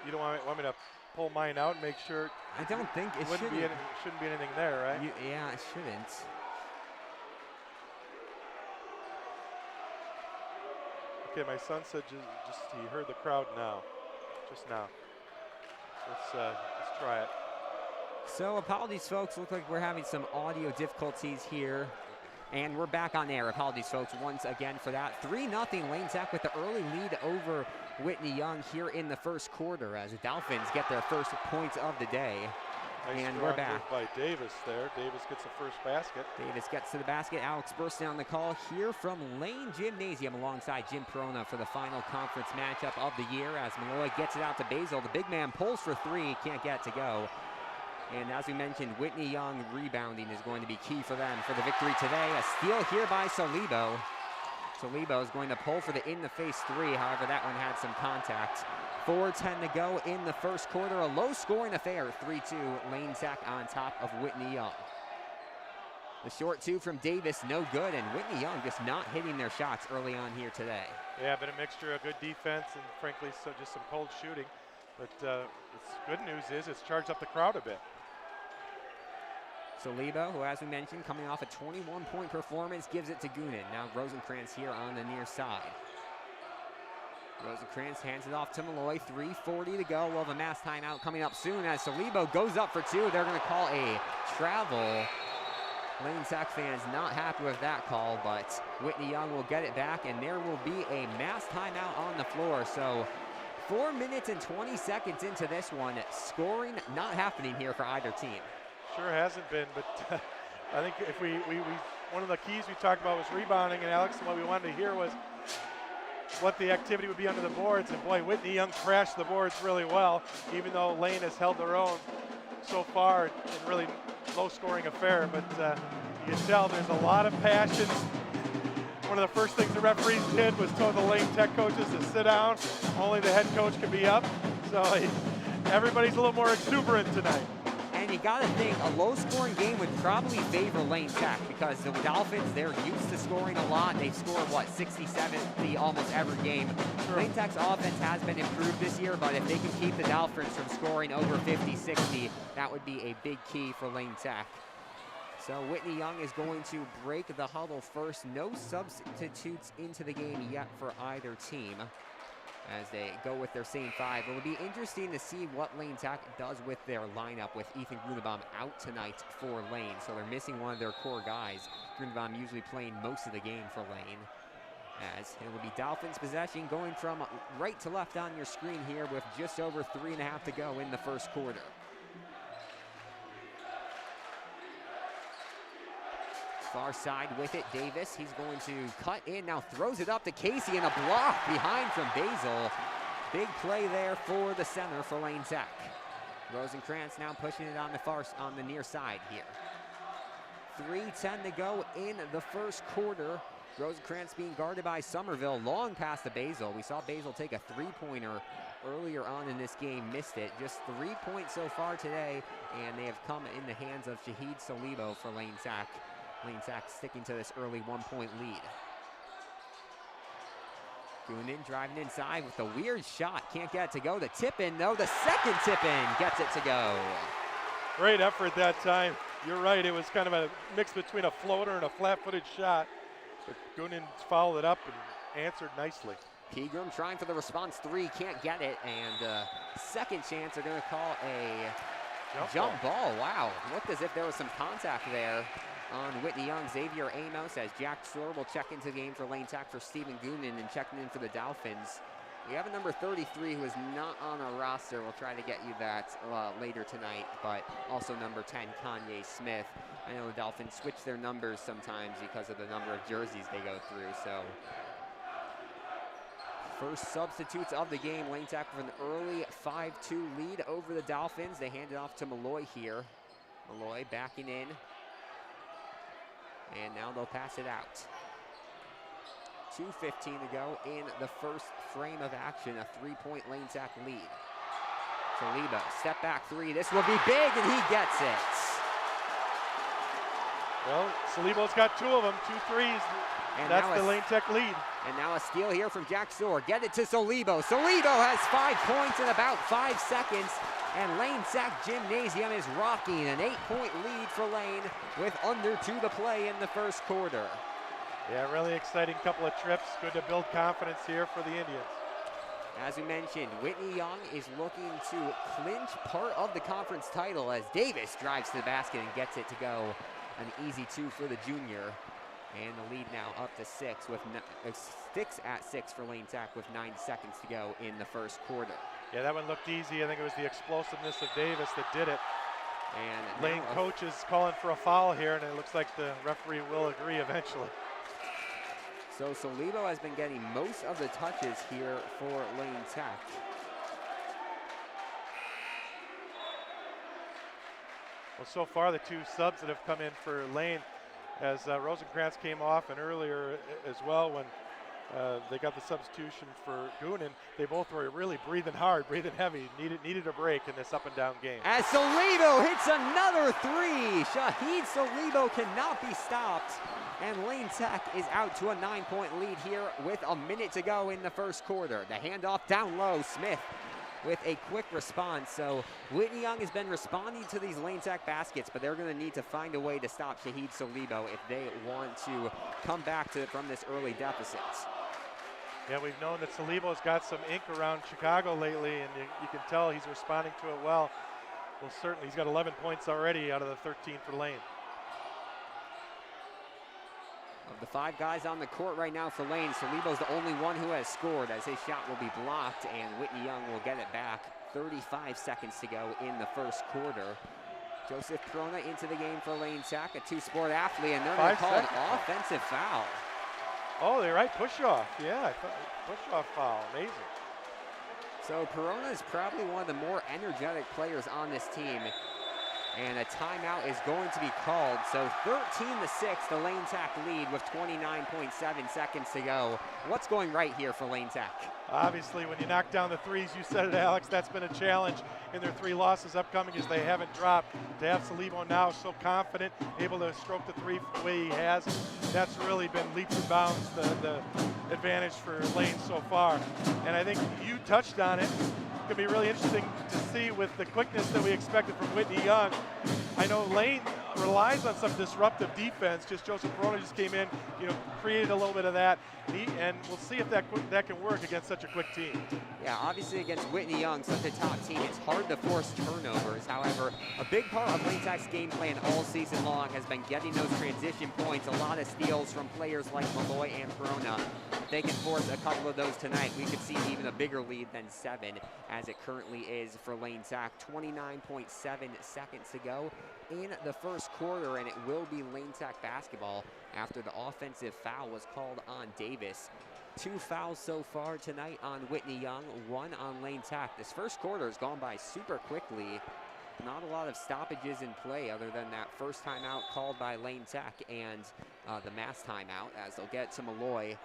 You don't want me to pull mine out and make sure? I don't think it shouldn't be anything there, right? Yeah, it shouldn't. Okay, my son said just he heard the crowd now, just now. Let's try it. So apologies, folks. Look like we're having some audio difficulties here. And we're back on air. Apologies, folks, once again for that. 3-0 Lane Tech with the early lead over Whitney Young here in the first quarter as the Dolphins get their first points of the day. Nice and we're back. By Davis there. Davis gets the first basket. Davis gets to the basket. Alex Burston on the call here from Lane Gymnasium alongside Jim Perona for the final conference matchup of the year as Malloy gets it out to Basil. The big man pulls for three, can't get it to go. And as we mentioned, Whitney Young rebounding is going to be key for them for the victory today. A steal here by Salibo. Salibo is going to pull for the in-the-face three. However, that one had some contact. 4:10 to go in the first quarter. A low-scoring affair. 3-2 Lane Tech on top of Whitney Young. The short two from Davis, no good. And Whitney Young just not hitting their shots early on here today. Yeah, been a mixture of good defense and, frankly, just some cold shooting. But it's good news is it's charged up the crowd a bit. Salibo, who, as we mentioned, coming off a 21-point performance, gives it to Goonan. Now Rosenkrantz here on the near side. Rosenkrantz hands it off to Malloy. 3:40 to go. We'll have a mass timeout coming up soon as Salibo goes up for two. They're going to call a travel. Lane Tech fans not happy with that call, but Whitney Young will get it back, and there will be a mass timeout on the floor. So 4 minutes and 20 seconds into this one. Scoring not happening here for either team. Sure hasn't been, but I think if we one of the keys we talked about was rebounding, and Alex, what we wanted to hear was what the activity would be under the boards. And boy, Whitney Young crashed the boards really well, even though Lane has held their own so far in really low-scoring affair. But you can tell there's a lot of passion. One of the first things the referees did was told the Lane Tech coaches to sit down. Only the head coach can be up. So everybody's a little more exuberant tonight. And you got to think a low-scoring game would probably favor Lane Tech because the Dolphins, they're used to scoring a lot. They've scored, 60, 70 almost every game. Sure. Lane Tech's offense has been improved this year, but if they can keep the Dolphins from scoring over 50, 60, that would be a big key for Lane Tech. So Whitney Young is going to break the huddle first. No substitutes into the game yet for either team as they go with their same five. It'll be interesting to see what Lane Tech does with their lineup with Ethan Grunebaum out tonight for Lane. So they're missing one of their core guys. Grunebaum usually playing most of the game for Lane. As it will be Dolphins possession going from right to left on your screen here with just over 3.5 to go in the first quarter. Far side with it, Davis. He's going to cut in, now throws it up to Casey, and a block behind from Basil. Big play there for the center for Lane Tech. Rosenkrantz now pushing it on the near side here. 3:10 to go in the first quarter. Rosenkrantz being guarded by Somerville, long past the Basil. We saw Basil take a three-pointer earlier on in this game, missed it. Just 3 points so far today, and they have come in the hands of Shahid Salibo for Lane Tech. Lane Tech sticking to this early 1-point lead. Goonan driving inside with a weird shot. Can't get it to go. The tip in, though. The second tip in gets it to go. Great effort that time. You're right. It was kind of a mix between a floater and a flat-footed shot. But Goonan followed it up and answered nicely. Pegram trying for the response three. Can't get it. And second chance, they're going to call a jump ball. Wow. Looked as if there was some contact there on Whitney Young. Xavier Amos as Jack Shore will check into the game for Lane Tech for Stephen Goonan and checking in for the Dolphins. We have a number 33 who is not on our roster. We'll try to get you that later tonight, but also number 10, Kanye Smith. I know the Dolphins switch their numbers sometimes because of the number of jerseys they go through, so. First substitutes of the game. Lane Tech with an early 5-2 lead over the Dolphins. They hand it off to Malloy here. Malloy backing in. And now they'll pass it out. 2:15 to go in the first frame of action. A 3-point Lane Tech lead. Salibo, step back three. This will be big, and he gets it. Well, Salibo's got 2 of them, 2 threes. And that's the Lane Tech lead. And now a steal here from Jack Soar. Get it to Solibo. Solibo has 5 points in about 5 seconds. And Lane Tech Gymnasium is rocking an 8-point lead for Lane with under 2 to play in the first quarter. Yeah, really exciting couple of trips. Good to build confidence here for the Indians. As we mentioned, Whitney Young is looking to clinch part of the conference title as Davis drives to the basket and gets it to go. An easy 2 for the junior. And the lead now up to 6 with 6 at 6 for Lane Tech with 9 seconds to go in the first quarter. Yeah, that one looked easy. I think it was the explosiveness of Davis that did it. And Lane coach is calling for a foul here, and it looks like the referee will agree eventually. So Solibo has been getting most of the touches here for Lane Tech. Well, so far the 2 subs that have come in for Lane, as Rosenkrantz came off, and earlier as well when they got the substitution for Goonan, they both were really breathing hard, breathing heavy, needed a break in this up and down game. As Solibo hits another 3, Shahid Solibo cannot be stopped. And Lane Tech is out to a 9-point lead here with a minute to go in the first quarter. The handoff down low, Smith with a quick response. So Whitney Young has been responding to these Lane Tech baskets, but they're gonna need to find a way to stop Shahid Solibo if they want to come back from this early deficit. Yeah, we've known that Solibo's got some ink around Chicago lately, and you can tell he's responding to it well. Well, certainly he's got 11 points already out of the 13 for Lane. Of the 5 guys on the court right now for Lane, Solibo's the only one who has scored as his shot will be blocked, and Whitney Young will get it back. 35 seconds to go in the first quarter. Joseph Perona into the game for Lane Tech, a 2-sport athlete, and they're going to call an offensive foul. Oh, they're right, push-off. Yeah, I thought push-off foul, amazing. So Perona is probably one of the more energetic players on this team. And a timeout is going to be called. So 13-6, the Lane Tech lead with 29.7 seconds to go. What's going right here for Lane Tech? Obviously, when you knock down the threes, you said it, Alex, that's been a challenge in their 3 losses upcoming as they haven't dropped. To have Solibo now so confident, able to stroke the 3 the way he has, that's really been leaps and bounds the advantage for Lane so far. And I think you touched on it. It's going to be really interesting to see with the quickness that we expected from Whitney Young. I know Lane relies on some disruptive defense. Just Joseph Perona just came in, created a little bit of that, and we'll see if that can work against such a quick team. Yeah, obviously against Whitney Young, such a top team, it's hard to force turnovers. However, a big part of Lane Tech's game plan all season long has been getting those transition points, a lot of steals from players like Malloy and Perona. If they can force a couple of those tonight, we could see even a bigger lead than 7, as it currently is for Lane Tech. 29.7 seconds to go in the first quarter, and it will be Lane Tech basketball after the offensive foul was called on Davis. 2 fouls so far tonight on Whitney Young, 1 on Lane Tech. This first quarter has gone by super quickly. Not a lot of stoppages in play other than that first timeout called by Lane Tech and the mass timeout, as they'll get to Malloy.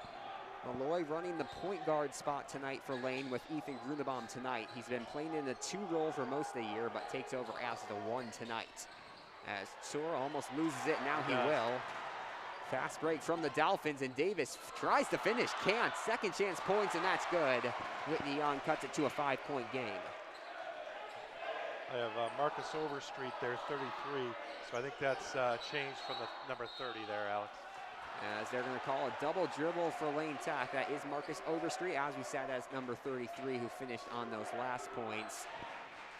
Malloy running the point guard spot tonight for Lane with Ethan Grunebaum tonight. He's been playing in the 2 role for most of the year, but takes over as the 1 tonight. As Soar almost loses it, now he will. Fast break from the Dolphins, and Davis tries to finish, can't. Second chance points, and that's good. Whitney Young cuts it to a 5-point game. I have Marcus Overstreet there, 33. So I think that's changed from the number 30 there, Alex. As they're going to call a double dribble for Lane Tech. That is Marcus Overstreet, as we said, as number 33, who finished on those last points.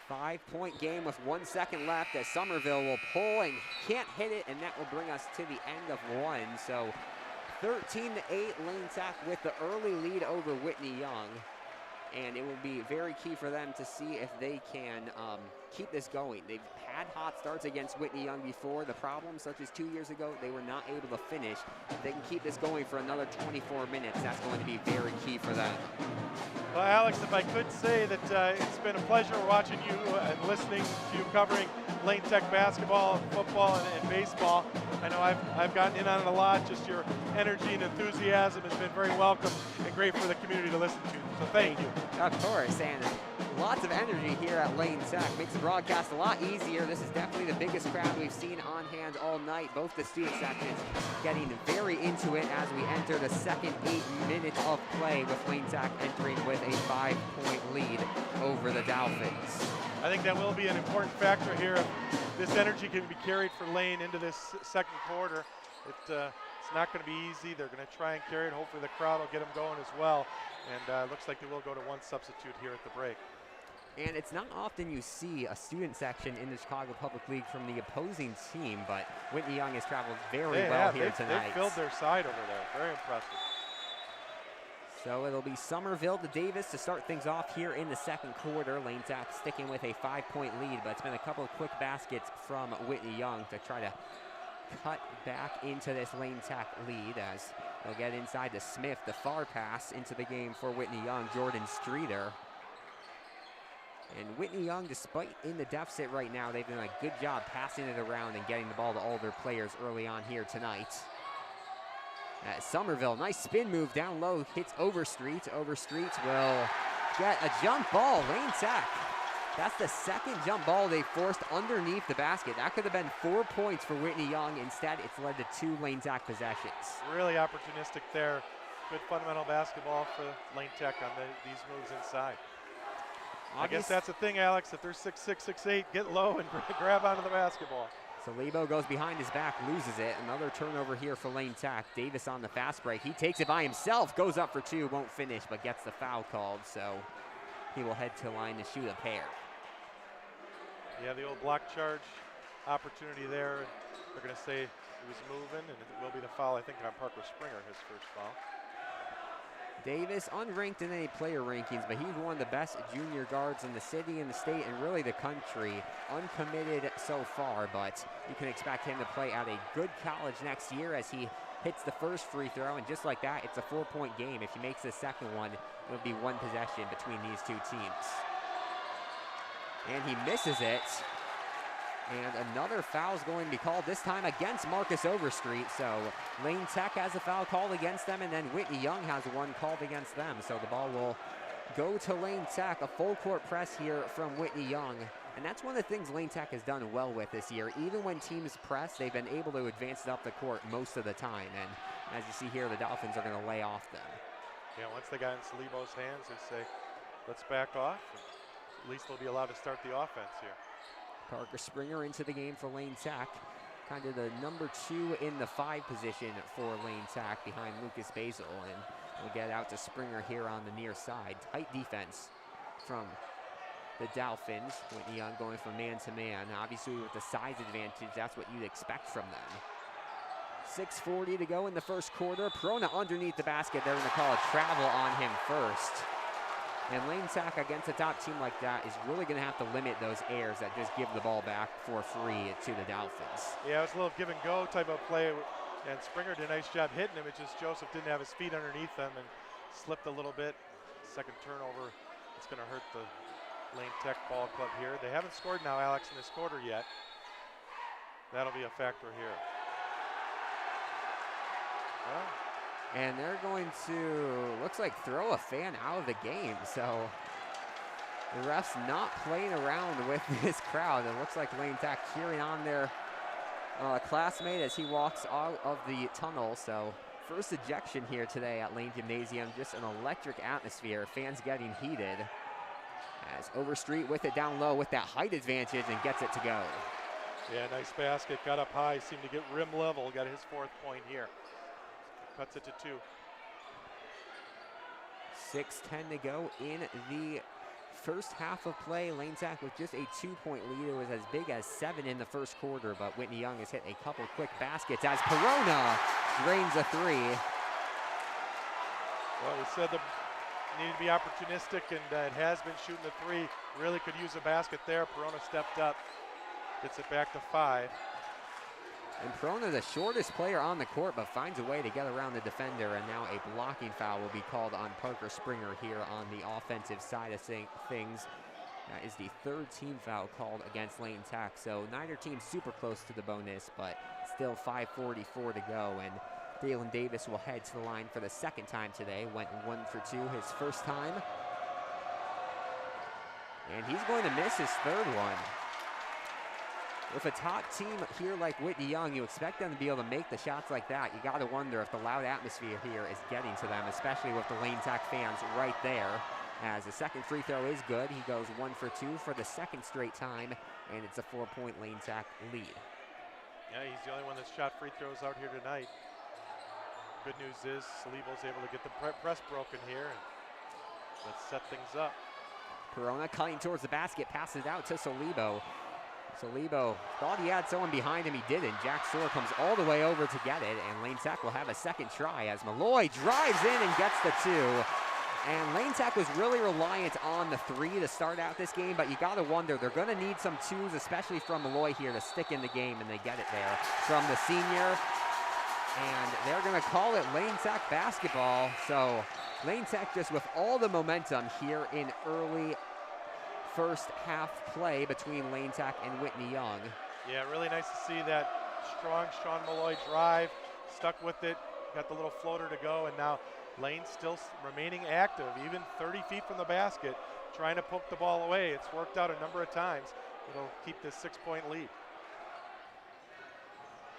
5-point game with 1 second left as Somerville will pull and can't hit it, and that will bring us to the end of 1. So 13-8, Lane Tech with the early lead over Whitney Young. And it will be very key for them to see if they can keep this going. They've had hot starts against Whitney Young before. The problem, such as 2 years ago, they were not able to finish. If they can keep this going for another 24 minutes, that's going to be very key for them. Well, Alex, if I could say that it's been a pleasure watching you and listening to you covering Lane Tech basketball, football, and baseball. I know I've gotten in on it a lot. Just your energy and enthusiasm has been very welcome and great for the community. community to listen to. So thank you. Of course, and lots of energy here at Lane Tech. Makes the broadcast a lot easier. This is definitely the biggest crowd we've seen on hand all night. Both the student sections getting very into it as we enter the second 8 minutes of play, with Lane Tech entering with a 5-point lead over the Dolphins. I think that will be an important factor here. If this energy can be carried for Lane into this second quarter, it's not going to be easy. They're going to try and carry it. Hopefully the crowd will get them going as well. And looks like they will go to one substitute here at the break. And it's not often you see a student section in the Chicago Public League from the opposing team, but Whitney Young has traveled very well here tonight. They filled their side over there. Very impressive. So it'll be Somerville to Davis to start things off here in the second quarter. Lane Tech sticking with a 5-point lead, but it's been a couple of quick baskets from Whitney Young to try to cut back into this Lane Tech lead as they'll get inside to Smith. The far pass into the game for Whitney Young, Jordan Streeter. And Whitney Young, despite in the deficit right now, they've done a good job passing it around and getting the ball to all their players early on here tonight. Somerville, nice spin move down low, hits Overstreet. Overstreet will get a jump ball. Lane Tech, that's the second jump ball they forced underneath the basket. That could have been 4 points for Whitney Young. Instead, it's led to 2 Lane Tech possessions. Really opportunistic there. Good fundamental basketball for Lane Tech on these moves inside. I guess that's the thing, Alex. If they're 6'6", 6'8", get low and grab onto the basketball. So Lebo goes behind his back, loses it. Another turnover here for Lane Tech. Davis on the fast break. He takes it by himself, goes up for 2, won't finish, but gets the foul called. So he will head to line to shoot a pair. Yeah, the old block charge opportunity there. They're going to say he was moving, and it will be the foul, I think, on Parker Springer, his first foul. Davis, unranked in any player rankings, but he's one of the best junior guards in the city and the state and really the country. Uncommitted so far, but you can expect him to play at a good college next year as he hits the first free throw, and just like that, it's a 4-point game. If he makes the second one, it'll be one possession between these two teams. And he misses it. And another foul is going to be called, this time against Marcus Overstreet. So Lane Tech has a foul called against them, and then Whitney Young has one called against them. So the ball will go to Lane Tech. A full court press here from Whitney Young. And that's one of the things Lane Tech has done well with this year. Even when teams press, they've been able to advance it up the court most of the time. And as you see here, the Dolphins are going to lay off them. Yeah, once they got in Salibo's hands, they say, let's back off. At least they'll be allowed to start the offense here. Parker Springer into the game for Lane Tech. Kind of the number 2 in the 5 position for Lane Tech behind Lucas Basil. And we'll get out to Springer here on the near side. Tight defense from the Dolphins. Whitney Young going from man to man. Obviously with the size advantage, that's what you'd expect from them. 6:40 to go in the first quarter. Perona underneath the basket. They're going to call a travel on him first. And Lane Tech against a top team like that is really going to have to limit those errors that just give the ball back for free to the Dolphins. Yeah, it was a little give and go type of play, and Springer did a nice job hitting him. It's just Joseph didn't have his feet underneath him and slipped a little bit. Second turnover, it's going to hurt the Lane Tech ball club here. They haven't scored now, Alex, in this quarter yet. That'll be a factor here. Well, and they're going to, looks like, throw a fan out of the game. So the refs not playing around with this crowd. It looks like Lane Tech cheering on their classmate as he walks out of the tunnel. So first ejection here today at Lane Gymnasium. Just an electric atmosphere. Fans getting heated. As Overstreet with it down low with that height advantage and gets it to go. Yeah, nice basket. Got up high. Seemed to get rim level. Got his 4th point here. Cuts it to 2. 6:10 to go in the first half of play. Lane Tech with just a 2-point lead. It was as big as 7 in the first quarter, but Whitney Young has hit a couple quick baskets as Perona drains a 3. Well, we said they needed to be opportunistic, and it has been shooting the 3. Really could use a basket there. Perona stepped up, gets it back to 5. And Perona, the shortest player on the court, but finds a way to get around the defender, and now a blocking foul will be called on Parker Springer here on the offensive side of things. That is the 3rd team foul called against Lane Tech, so neither team super close to the bonus, but still 5:44 to go. And Dalen Davis will head to the line for the second time today. Went 1 for 2 his first time. And he's going to miss his third one. With a top team here like Whitney Young, you expect them to be able to make the shots like that. You got to wonder if the loud atmosphere here is getting to them, especially with the Lane Tech fans right there. As the second free throw is good, he goes 1 for 2 for the second straight time, and it's a 4-point Lane Tech lead. Yeah, he's the only one that's shot free throws out here tonight. Good news is Salibo's able to get the press broken here, and let's set things up. Perona cutting towards the basket, passes it out to Salibo. Salibo thought he had someone behind him, he didn't. Jack Soar comes all the way over to get it, and Lane Tech will have a second try as Malloy drives in and gets the 2. And Lane Tech was really reliant on the 3 to start out this game, but you gotta wonder, they're gonna need some 2s, especially from Malloy here, to stick in the game, and they get it there from the senior. And they're gonna call it Lane Tech basketball. So Lane Tech just with all the momentum here in early first half play between Lane Tech and Whitney Young. Yeah, really nice to see that strong Sean Malloy drive, stuck with it, got the little floater to go, and now Lane still remaining active, even 30 feet from the basket, trying to poke the ball away. It's worked out a number of times. It'll keep this 6-point lead.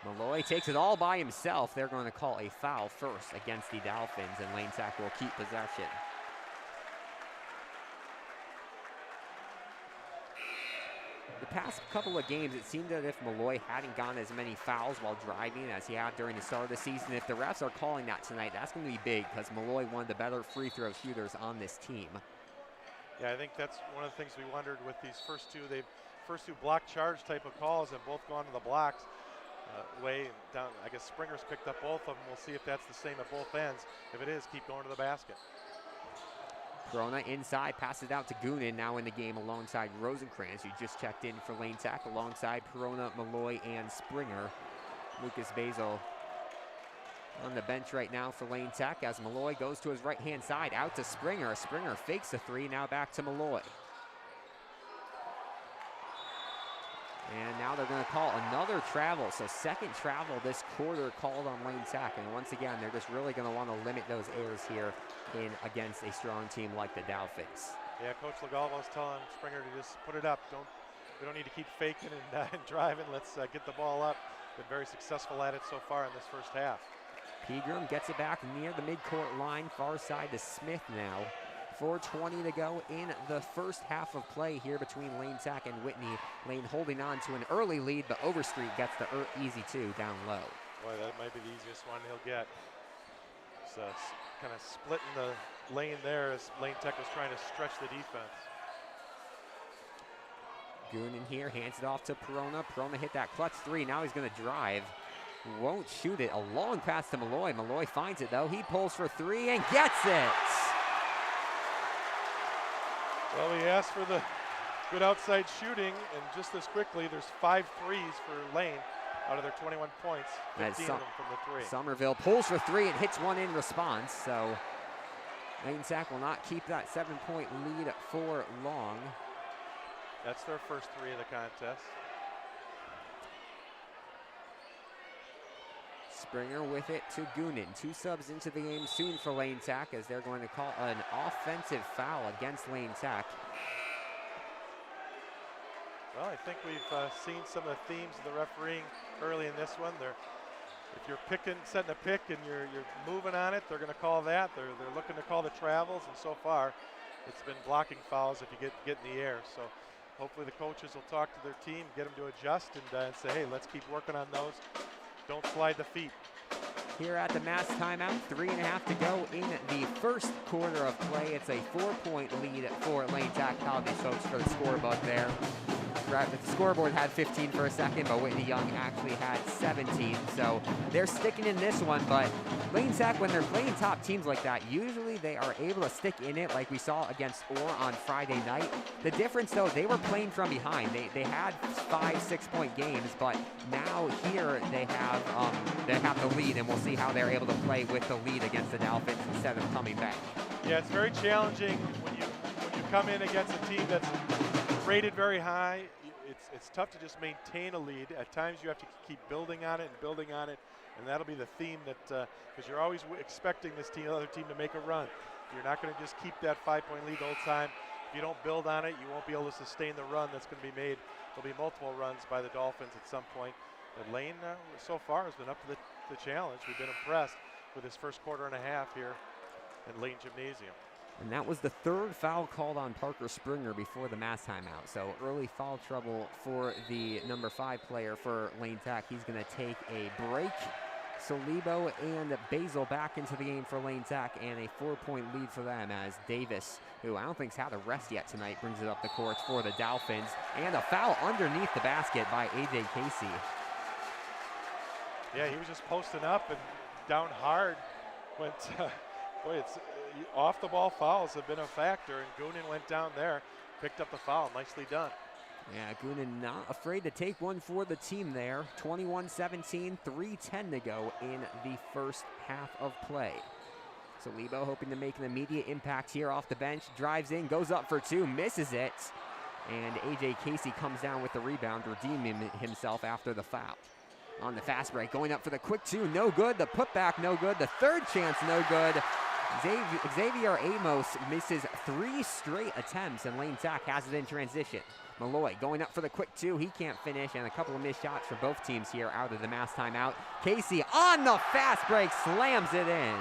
Malloy takes it all by himself. They're going to call a foul first against the Dolphins, and Lane Tech will keep possession. The past couple of games, it seemed as if Malloy hadn't gotten as many fouls while driving as he had during the start of the season. If the refs are calling that tonight, that's going to be big because Malloy, one of the better free throw shooters on this team. Yeah, I think that's one of the things we wondered with these first two. They've first two block charge type of calls have both gone to the blocks way and down. I guess Springer's picked up both of them. We'll see if that's the same at both ends. If it is, keep going to the basket. Corona inside, passes it out to Goonan, now in the game alongside Rosenkrantz, who just checked in for Lane Tech, alongside Perona, Malloy, and Springer. Lucas Basil on the bench right now for Lane Tech as Malloy goes to his right-hand side, out to Springer. Springer fakes the 3, now back to Malloy. And now they're going to call another travel. So second travel this quarter called on Lane Tech. And once again, they're just really going to want to limit those errors here in against a strong team like the Dolphins. Yeah, Coach Legalvo's telling Springer to just put it up. We don't need to keep faking and driving. Let's get the ball up. Been very successful at it so far in this first half. Pegram gets it back near the midcourt line, far side to Smith now. 4:20 to go in the first half of play here between Lane Tech and Whitney. Lane holding on to an early lead, but Overstreet gets the easy 2 down low. Boy, that might be the easiest one he'll get. It's kind of splitting the lane there as Lane Tech was trying to stretch the defense. Goonan here hands it off to Perona. Perona hit that clutch 3. Now he's going to drive. Won't shoot it. A long pass to Malloy. Malloy finds it though. He pulls for 3 and gets it. Well, we asked for the good outside shooting, and just as quickly, there's 5 threes for Lane out of their 21 points, 15 of them from the 3. Somerville pulls for 3 and hits one in response, so Lane Tech will not keep that 7-point lead for long. That's their first 3 of the contest. Springer with it to Goonan. 2 subs into the game soon for Lane Tech as they're going to call an offensive foul against Lane Tech. Well, I think we've seen some of the themes of the refereeing early in this one. If you're setting a pick and you're moving on it, they're going to call that. They're looking to call the travels, and so far it's been blocking fouls if you get in the air. So hopefully the coaches will talk to their team, get them to adjust, and say, hey, let's keep working on those. Don't slide the feet. Here at the mass timeout, 3.5 to go in the first quarter of play. It's a 4-point lead for Lane Tech. Apologies, folks, for the scorebook there. The scoreboard had 15 for a second, but Whitney Young actually had 17. So they're sticking in this one, but Lane Tech, when they're playing top teams like that, usually they are able to stick in it like we saw against Orr on Friday night. The difference, though, they were playing from behind. They had 5-6-point games, but now here they have the lead, and we'll see how they're able to play with the lead against the Dolphins instead of coming back. Yeah, it's very challenging when you come in against a team that's rated very high. It's tough to just maintain a lead. At times you have to keep building on it And that'll be the theme that, because you're always expecting this other team to make a run. You're not going to just keep that 5-point lead the whole time. If you don't build on it, you won't be able to sustain the run that's going to be made. There'll be multiple runs by the Dolphins at some point. But Lane, so far, has been up to the challenge. We've been impressed with his first quarter and a half here at Lane Gymnasium. And that was the third foul called on Parker Springer before the mass timeout. So early foul trouble for the number 5 player for Lane Tech. He's going to take a break. Solibo and Basil back into the game for Lane Tech, and a 4-point lead for them as Davis, who I don't think's had a rest yet tonight, brings it up the court for the Dolphins. And a foul underneath the basket by A.J. Casey. Yeah, he was just posting up and down hard. Went, boy, it's off the ball fouls have been a factor, and Goonan went down there, picked up the foul. Nicely done. Yeah, Goonan not afraid to take one for the team there. 21-17, 3:10 to go in the first half of play. So Lebo hoping to make an immediate impact here off the bench. Drives in, goes up for 2, misses it. And A.J. Casey comes down with the rebound, redeeming himself after the foul. On the fast break, going up for the quick 2, no good. The putback, no good. The third chance, no good. Xavier Amos misses 3 straight attempts, and Lane Tech has it in transition. Malloy going up for the quick 2. He can't finish, and a couple of missed shots for both teams here out of the mass timeout. Casey on the fast break, slams it in.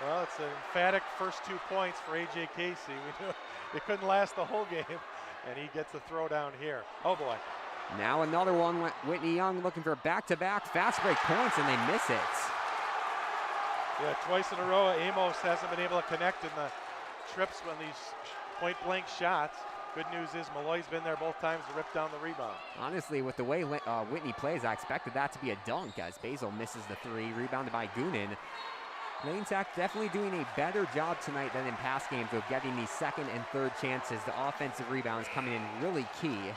Well, it's an emphatic first 2 points for A.J. Casey. We knew it couldn't last the whole game, and he gets the throw down here. Oh, boy. Now another one. Whitney Young looking for back-to-back fast break points, and they miss it. Yeah, twice in a row, Amos hasn't been able to connect in the trips on these point-blank shots. Good news is Malloy's been there both times to rip down the rebound. Honestly, with the way Whitney plays, I expected that to be a dunk as Basil misses the 3, rebounded by Goonan. Lane Tech definitely doing a better job tonight than in past games of getting these second and third chances. The offensive rebounds coming in really key.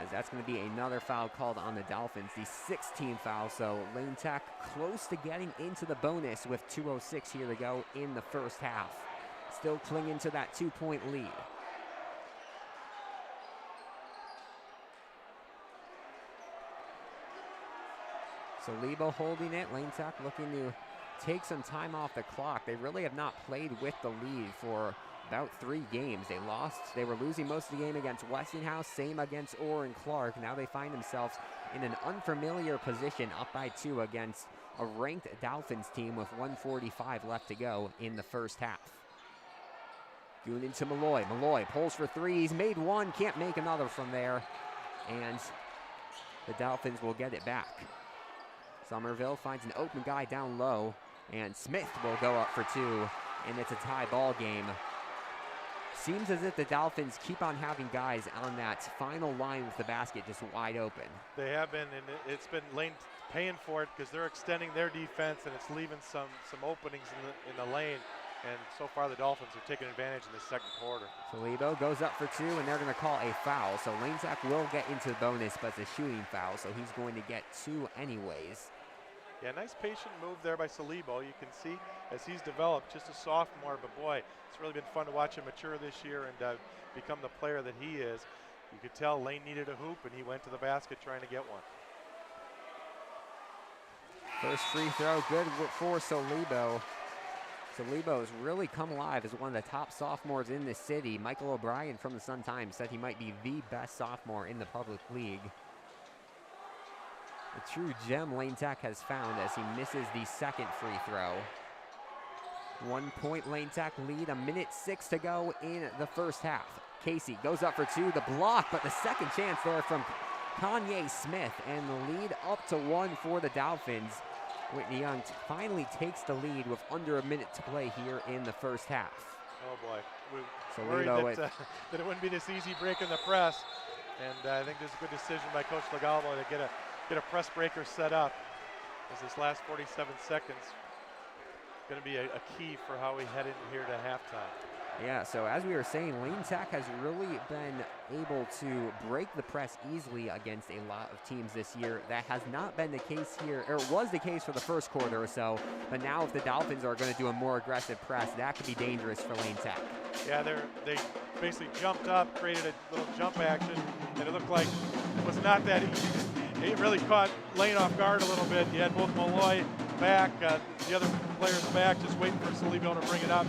As that's going to be another foul called on the Dolphins, the 16th foul. So Lane Tech close to getting into the bonus with 2:06 here to go in the first half. Still clinging to that 2-point lead. So Lebo holding it. Lane Tech looking to take some time off the clock. They really have not played with the lead for about 3 games. They were losing most of the game against Westinghouse, same against Orr and Clark. Now they find themselves in an unfamiliar position, up by 2 against a ranked Dolphins team with 1:45 left to go in the first half. Goonan to Malloy. Malloy pulls for 3. He's made 1, can't make another from there. And the Dolphins will get it back. Somerville finds an open guy down low, and Smith will go up for 2, and it's a tie ball game. Seems as if the Dolphins keep on having guys on that final line with the basket just wide open. They have been, and it's been Lane paying for it because they're extending their defense, and it's leaving some openings in the lane. And so far, the Dolphins are taking advantage in the second quarter. So Lebo goes up for 2, and they're going to call a foul. So Lane Tech will get into the bonus, but it's a shooting foul, so he's going to get 2 anyways. Yeah, nice patient move there by Solibo. You can see as he's developed, just a sophomore, but boy, it's really been fun to watch him mature this year and become the player that he is. You could tell Lane needed a hoop, and he went to the basket trying to get one. First free throw, good for Solibo. Solibo has really come alive as one of the top sophomores in this city. Michael O'Brien from the Sun-Times said he might be the best sophomore in the public league. A true gem Lane Tech has found as he misses the second free throw. 1-point Lane Tech lead, 1:06 to go in the first half. Casey goes up for 2, the block, but the second chance there from Kanye Smith, and the lead up to 1 for the Dolphins. Whitney Young finally takes the lead with under a minute to play here in the first half. Oh boy, So we worried that it wouldn't be this easy break in the press, and I think there's a good decision by Coach Legalbo to get a press breaker set up, as this last 47 seconds going to be a key for how we head in here to halftime. Yeah, so as we were saying, Lane Tech has really been able to break the press easily against a lot of teams this year. That has not been the case here, or it was the case for the first quarter or so, but now if the Dolphins are going to do a more aggressive press, that could be dangerous for Lane Tech. Yeah, they basically jumped up, created a little jump action, and it looked like it was not that easy. He really caught Lane off guard a little bit. You had both Malloy back, the other players back, just waiting for Salibo to bring it up.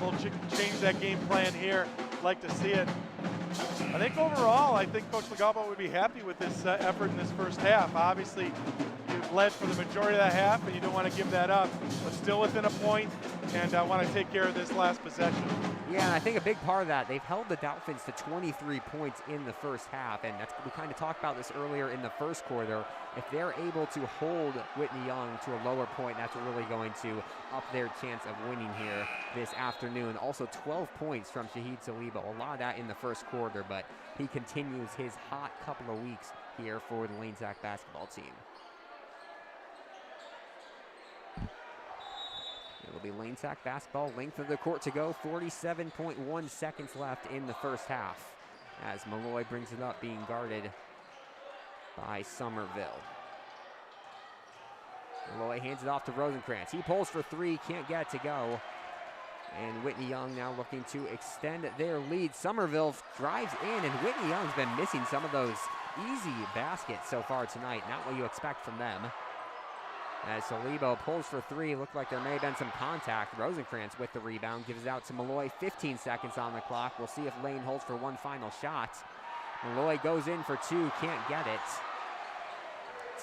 We'll change that game plan here. Like to see it. I think overall, I think Coach Legalbo would be happy with this effort in this first half. Obviously, you've led for the majority of that half, and you don't want to give that up, but still within a point, and I want to take care of this last possession. Yeah, and I think a big part of that, they've held the Dolphins to 23 points in the first half, and we kind of talked about this earlier in the first quarter. If they're able to hold Whitney Young to a lower point, that's really going to up their chance of winning here this afternoon. Also 12 points from Shahid Salibo, a lot of that in the first quarter, but he continues his hot couple of weeks here for the Lane Tech basketball team. It'll be Lane Tech basketball, length of the court to go, 47.1 seconds left in the first half as Malloy brings it up, being guarded by Somerville. Malloy hands it off to Rosenkrantz. He pulls for three, can't get it to go. And Whitney Young now looking to extend their lead. Somerville drives in, and Whitney Young's been missing some of those easy baskets so far tonight. Not what you expect from them. As Salibo pulls for three, looked like there may have been some contact. Rosenkrantz with the rebound, gives it out to Malloy. 15 seconds on the clock. We'll see if Lane holds for one final shot. Malloy goes in for two, can't get it.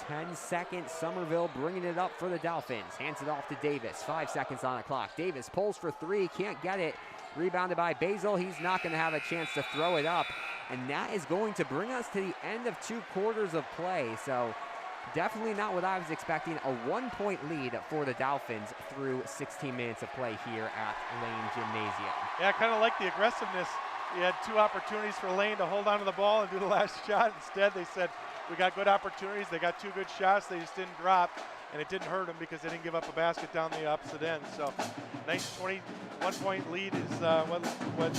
10 seconds, Somerville bringing it up for the Dolphins. Hands it off to Davis, 5 seconds on the clock. Davis pulls for three, can't get it. Rebounded by Basil, he's not gonna have a chance to throw it up. And that is going to bring us to the end of 2 quarters of play. So definitely not what I was expecting. A 1-point lead for the Dolphins through 16 minutes of play here at Lane Gymnasium. Yeah, I kind of like the aggressiveness. You had 2 opportunities for Lane to hold on to the ball and do the last shot. Instead, they said, we got good opportunities. They got 2 good shots. They just didn't drop, and it didn't hurt them because they didn't give up a basket down the opposite end. So nice 21-point lead is what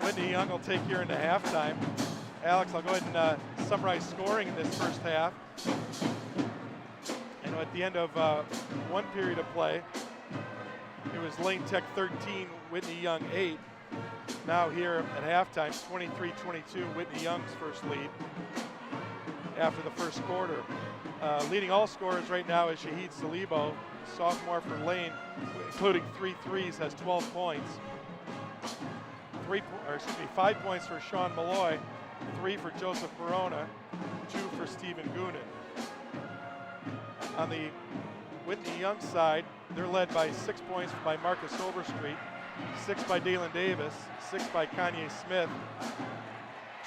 Whitney Young will take here into halftime. Alex, I'll go ahead and summarize scoring in this first half. You know, at the end of one period of play, it was Lane Tech 13, Whitney Young 8. Now here at halftime, 23-22, Whitney Young's first lead after the first quarter. Leading all scorers right now is Shahid Salibo, sophomore for Lane, including 3 threes, has 12 points. 5 points for Sean Malloy, 3 for Joseph Perona, 2 for Stephen Goonan. On the Whitney Young side, they're led by 6 points by Marcus Overstreet, 6 by Dalen Davis, 6 by Kanye Smith,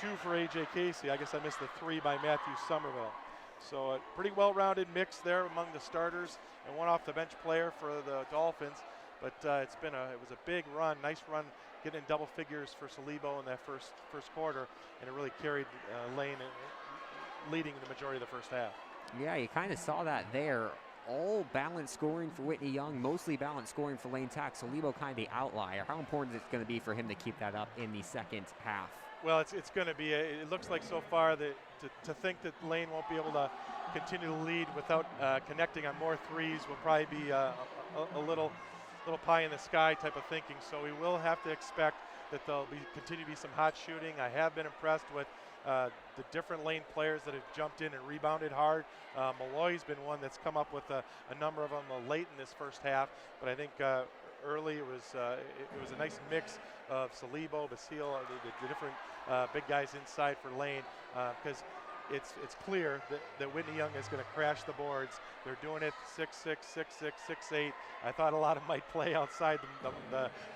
2 for AJ Casey. I guess I missed the 3 by Matthew Somerville. So a pretty well-rounded mix there among the starters, and one off the bench player for the Dolphins. But it was a big run, nice run, getting in double figures for Salibo in that first quarter, and it really carried Lane leading the majority of the first half. Yeah, you kind of saw that there. All balanced scoring for Whitney Young, mostly balanced scoring for Lane Tech. Salibo kind of the outlier. How important is it going to be for him to keep that up in the second half? Well, it's going to be. It looks like so far that to think that Lane won't be able to continue to lead without connecting on more threes will probably be a little pie in the sky type of thinking. So we will have to expect that there'll continue to be some hot shooting. I have been impressed with the different Lane players that have jumped in and rebounded hard. Malloy's been one that's come up with a number of them late in this first half, but I think early it was a nice mix of Salibo, Basile, the different big guys inside for Lane, because it's clear that Whitney Young is going to crash the boards. They're doing it 6-6, 6-6, 6-8. I thought a lot of them might play outside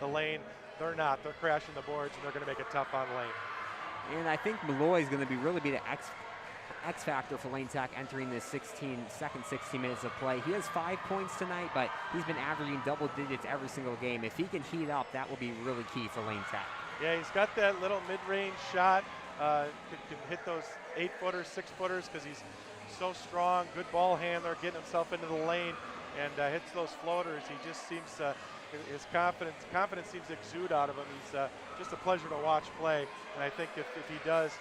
the lane. They're not. They're crashing the boards, and they're going to make it tough on Lane. And I think Malloy is going to really be the X factor for Lane Tech entering this 16 minutes of play. He has 5 points tonight, but he's been averaging double digits every single game. If he can heat up, that will be really key for Lane Tech. Yeah, he's got that little mid-range shot. Can hit those 8-footers, 6-footers because he's so strong. Good ball handler, getting himself into the lane, and hits those floaters. He just seems his confidence seems to exude out of him. He's just a pleasure to watch play, and I think if he does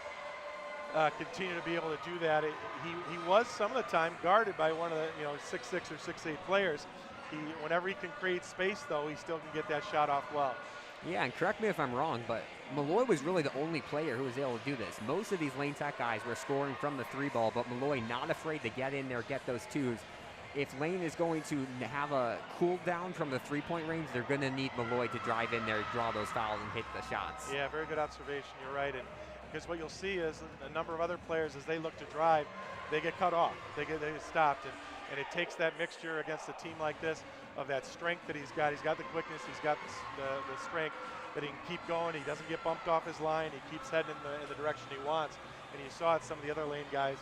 continue to be able to do that, he was some of the time guarded by one of the 6'6" or 6'8" players. Whenever he can create space, though, he still can get that shot off well. Yeah, and correct me if I'm wrong, but Malloy was really the only player who was able to do this. Most of these Lane Tech guys were scoring from the 3-ball, but Malloy not afraid to get in there, get those 2s. If Lane is going to have a cool down from the 3-point range, they're going to need Malloy to drive in there, draw those fouls, and hit the shots. Yeah, very good observation. You're right. And because what you'll see is a number of other players, as they look to drive, they get cut off. They get stopped. And it takes that mixture against a team like this of that strength that he's got. He's got the quickness. He's got the strength that he can keep going. He doesn't get bumped off his line. He keeps heading in the direction he wants. And you saw it, some of the other lane guys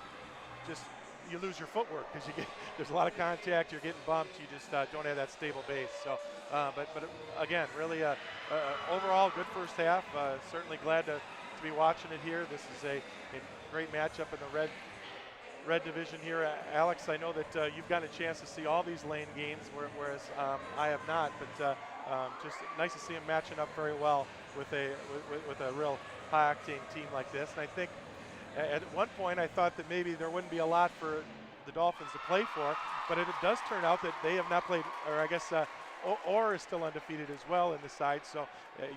just – you lose your footwork because there's a lot of contact, you're getting bumped, you just don't have that stable base. So, but again, really overall good first half. Certainly glad to be watching it here. This is a great matchup in the red division here. Alex, I know that you've gotten a chance to see all these lane games, whereas I have not. But just nice to see them matching up very well with a real high-octane team like this. And I think at one point, I thought that maybe there wouldn't be a lot for the Dolphins to play for, but it does turn out that they have not played, or I guess Orr is still undefeated as well in the side. So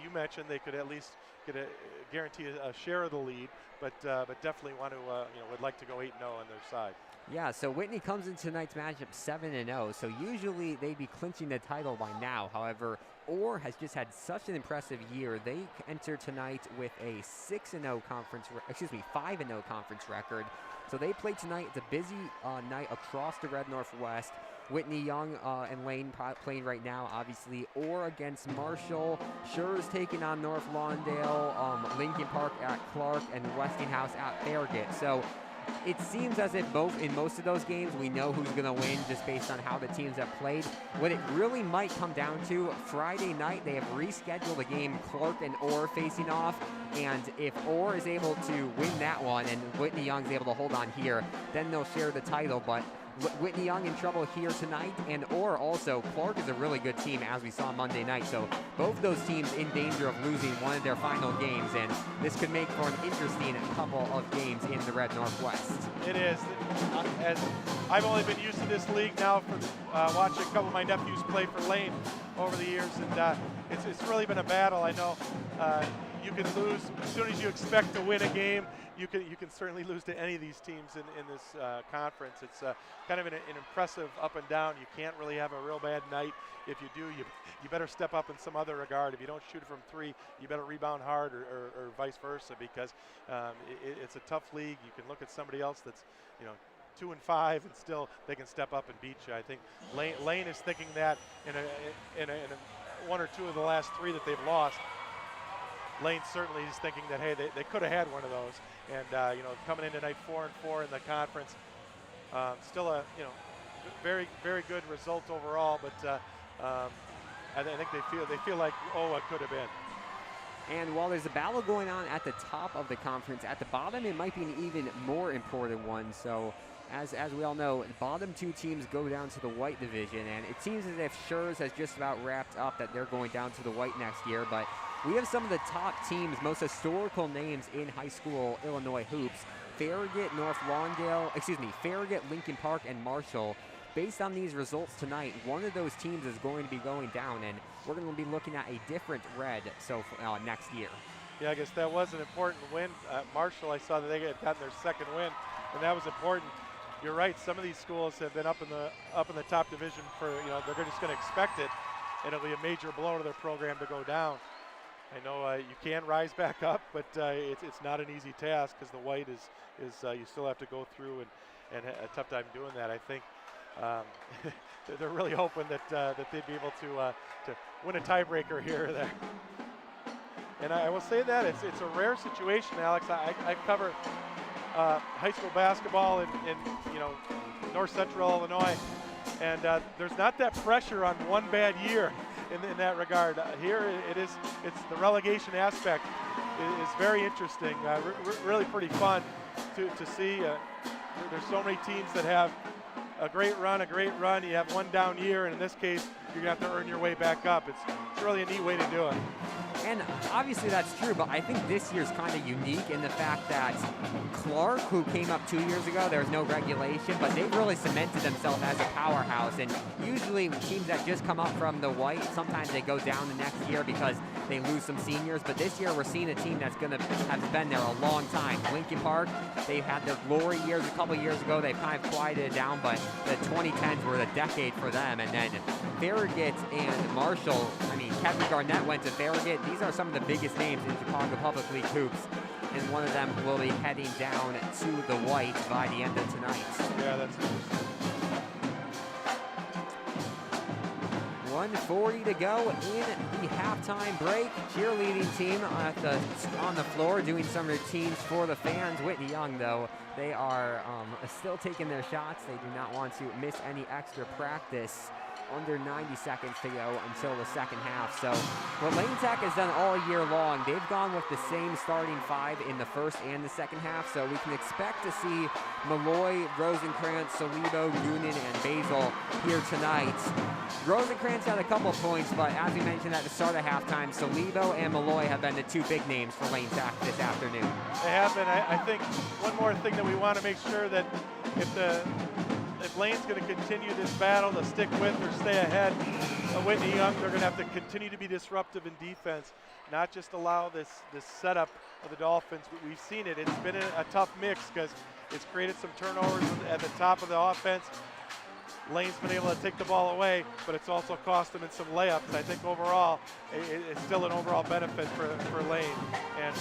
you mentioned they could at least guarantee a share of the lead, but definitely want to would like to go 8-0 on their side. Yeah, so Whitney comes in tonight's matchup 7-0, so usually they'd be clinching the title by now. However, Orr has just had such an impressive year. They enter tonight with a 5-0 conference record. So they play tonight. It's a busy night across the Red Northwest. Whitney Young and Lane playing right now, obviously. Orr against Marshall. Schurz taking on North Lawndale. Lincoln Park at Clark, and Westinghouse at Farragut. So it seems as if in most of those games, we know who's going to win just based on how the teams have played. What it really might come down to, Friday night, they have rescheduled a game, Clark and Orr facing off. And if Orr is able to win that one and Whitney Young's able to hold on here, then they'll share the title. But Whitney Young in trouble here tonight, and Orr also. Clark is a really good team, as we saw Monday night. So both those teams in danger of losing one of their final games, and this could make for an interesting couple of games in the Red Northwest. It is. As I've only been used to this league now for watching a couple of my nephews play for Lane over the years, and it's really been a battle. I know you can lose as soon as you expect to win a game. You can certainly lose to any of these teams in this conference. It's kind of an impressive up and down. You can't really have a real bad night. If you do, you better step up in some other regard. If you don't shoot it from 3, you better rebound hard, or vice versa, because it's a tough league. You can look at somebody else that's 2 and 5, and still they can step up and beat you. I think Lane is thinking that in a 1 or 2 of the last 3 that they've lost. Lane certainly is thinking that, hey, they could have had one of those, and coming in tonight 4-4 in the conference, still a very, very good result overall. But I think they feel like, oh, it could have been. And while there's a battle going on at the top of the conference, at the bottom it might be an even more important one. So as we all know, bottom 2 teams go down to the white division, and it seems as if Schurz has just about wrapped up that they're going down to the white next year. But we have some of the top teams, most historical names in high school Illinois hoops. Farragut, Lincoln Park, and Marshall. Based on these results tonight, one of those teams is going to be going down, and we're going to be looking at a different red next year. Yeah, I guess that was an important win. Marshall, I saw that they had gotten their 2nd win, and that was important. You're right. Some of these schools have been up in the top division for they're just going to expect it, and it'll be a major blow to their program to go down. I know you can rise back up, but it's not an easy task, because the white is you still have to go through and a tough time doing that. I think they're really hoping that they'd be able to win a tiebreaker here or there. And I will say that it's a rare situation, Alex. I cover high school basketball in north central Illinois, and there's not that pressure on one bad year in that regard. Here it's the relegation aspect is very interesting, really pretty fun to see. There's so many teams that have a great run. You have one down year, and in this case, you're going to have to earn your way back up. It's really a neat way to do it. And obviously that's true, but I think this year's kind of unique in the fact that Clark, who came up 2 years ago, there was no regulation, but they've really cemented themselves as a powerhouse. And usually teams that just come up from the white, sometimes they go down the next year because they lose some seniors. But this year we're seeing a team that's going to have been there a long time. Lincoln Park, they've had their glory years a couple years ago. They've kind of quieted it down, but the 2010s were the decade for them. And then Farragut and Marshall, I mean, Kevin Garnett went to Farragut. These are some of the biggest names in Chicago Public League hoops, and one of them will be heading down to the white by the end of tonight. Yeah, that's interesting. 1:40 to go in the halftime break. Cheerleading team on the floor doing some routines for the fans. Whitney Young, though, they are still taking their shots. They do not want to miss any extra practice. Under 90 seconds to go until the second half. So what Lane Tech has done all year long, they've gone with the same starting five in the first and the second half. So we can expect to see Malloy, Rosenkrantz, Salibo, Noonan, and Basil here tonight. Rosenkrantz had a couple points, but as we mentioned at the start of halftime, Salibo and Malloy have been the two big names for Lane Tech this afternoon. They have been. I think one more thing that we want to make sure that if Lane's going to continue this battle to stick with or stay ahead of Whitney Young, they're going to have to continue to be disruptive in defense, not just allow this setup of the Dolphins. We've seen it. It's been a tough mix because it's created some turnovers at the top of the offense. Lane's been able to take the ball away, but it's also cost them in some layups. I think overall, it's still an overall benefit for Lane. And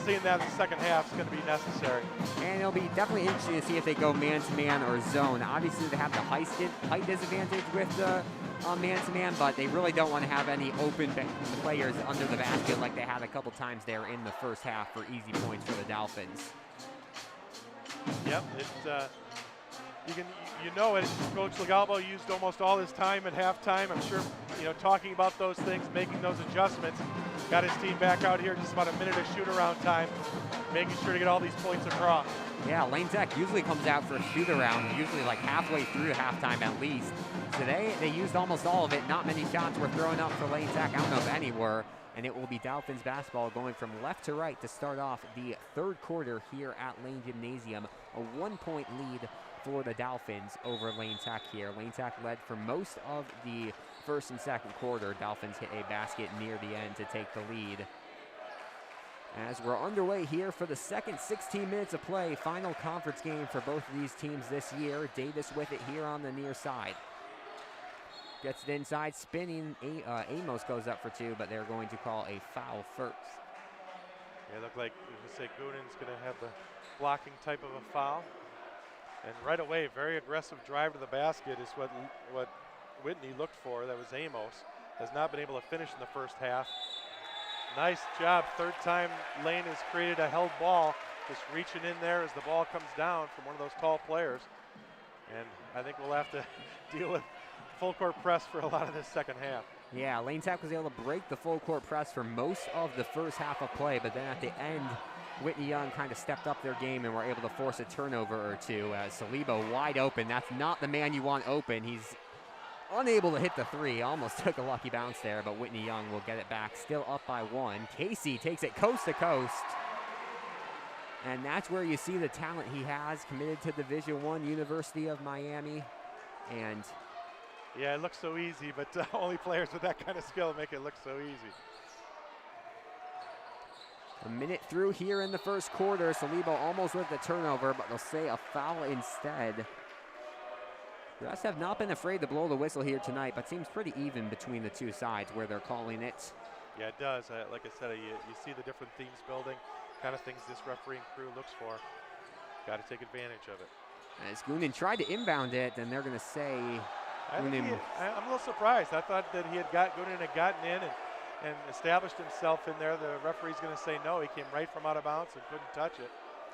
seeing that in the second half is going to be necessary. And it'll be definitely interesting to see if they go man-to-man or zone. Obviously, they have the height disadvantage with the man-to-man, but they really don't want to have any open players under the basket like they had a couple times there in the first half for easy points for the Dolphins. Yep, you know it. Coach Legalbo used almost all his time at halftime. I'm sure, talking about those things, making those adjustments. Got his team back out here just about a minute of shoot-around time, making sure to get all these points across. Yeah, Lane Tech usually comes out for a shoot-around, usually like halfway through halftime at least. Today, they used almost all of it. Not many shots were thrown up for Lane Tech. I don't know if any were. And it will be Dolphins basketball going from left to right to start off the third quarter here at Lane Gymnasium. A 1-point lead for the Dolphins over Lane Tech here. Lane Tech led for most of the first and second quarter. Dolphins hit a basket near the end to take the lead. As we're underway here for the second 16 minutes of play, final conference game for both of these teams this year. Davis with it here on the near side. Gets it inside, spinning. Amos goes up for two, but they're going to call a foul first. Yeah, it looked like Gunin's going to have the blocking type of a foul. And right away, very aggressive drive to the basket is what Whitney looked for. That was Amos. Has not been able to finish in the first half. Nice job. Third time Lane has created a held ball. Just reaching in there as the ball comes down from one of those tall players. And I think we'll have to deal with full court press for a lot of this second half. Yeah, Lane Tech was able to break the full court press for most of the first half of play, but then at the end, Whitney Young kind of stepped up their game and were able to force a turnover or two. Salibo wide open. That's not the man you want open. He's unable to hit the three. Almost took a lucky bounce there, but Whitney Young will get it back. Still up by one. Casey takes it coast to coast. And that's where you see the talent he has, committed to Division I, University of Miami. And yeah, it looks so easy, but only players with that kind of skill make it look so easy. A minute through here in the first quarter. Salibo almost with the turnover, but they'll say a foul instead. The refs have not been afraid to blow the whistle here tonight, but seems pretty even between the two sides where they're calling it. Yeah, it does. Like I said, you see the different themes building, kind of things this refereeing crew looks for. Got to take advantage of it. As Goonan tried to inbound it, and they're going to say I'm a little surprised. I thought that Goonan had gotten in and established himself in there. The referee's going to say no. He came right from out of bounds and couldn't touch it.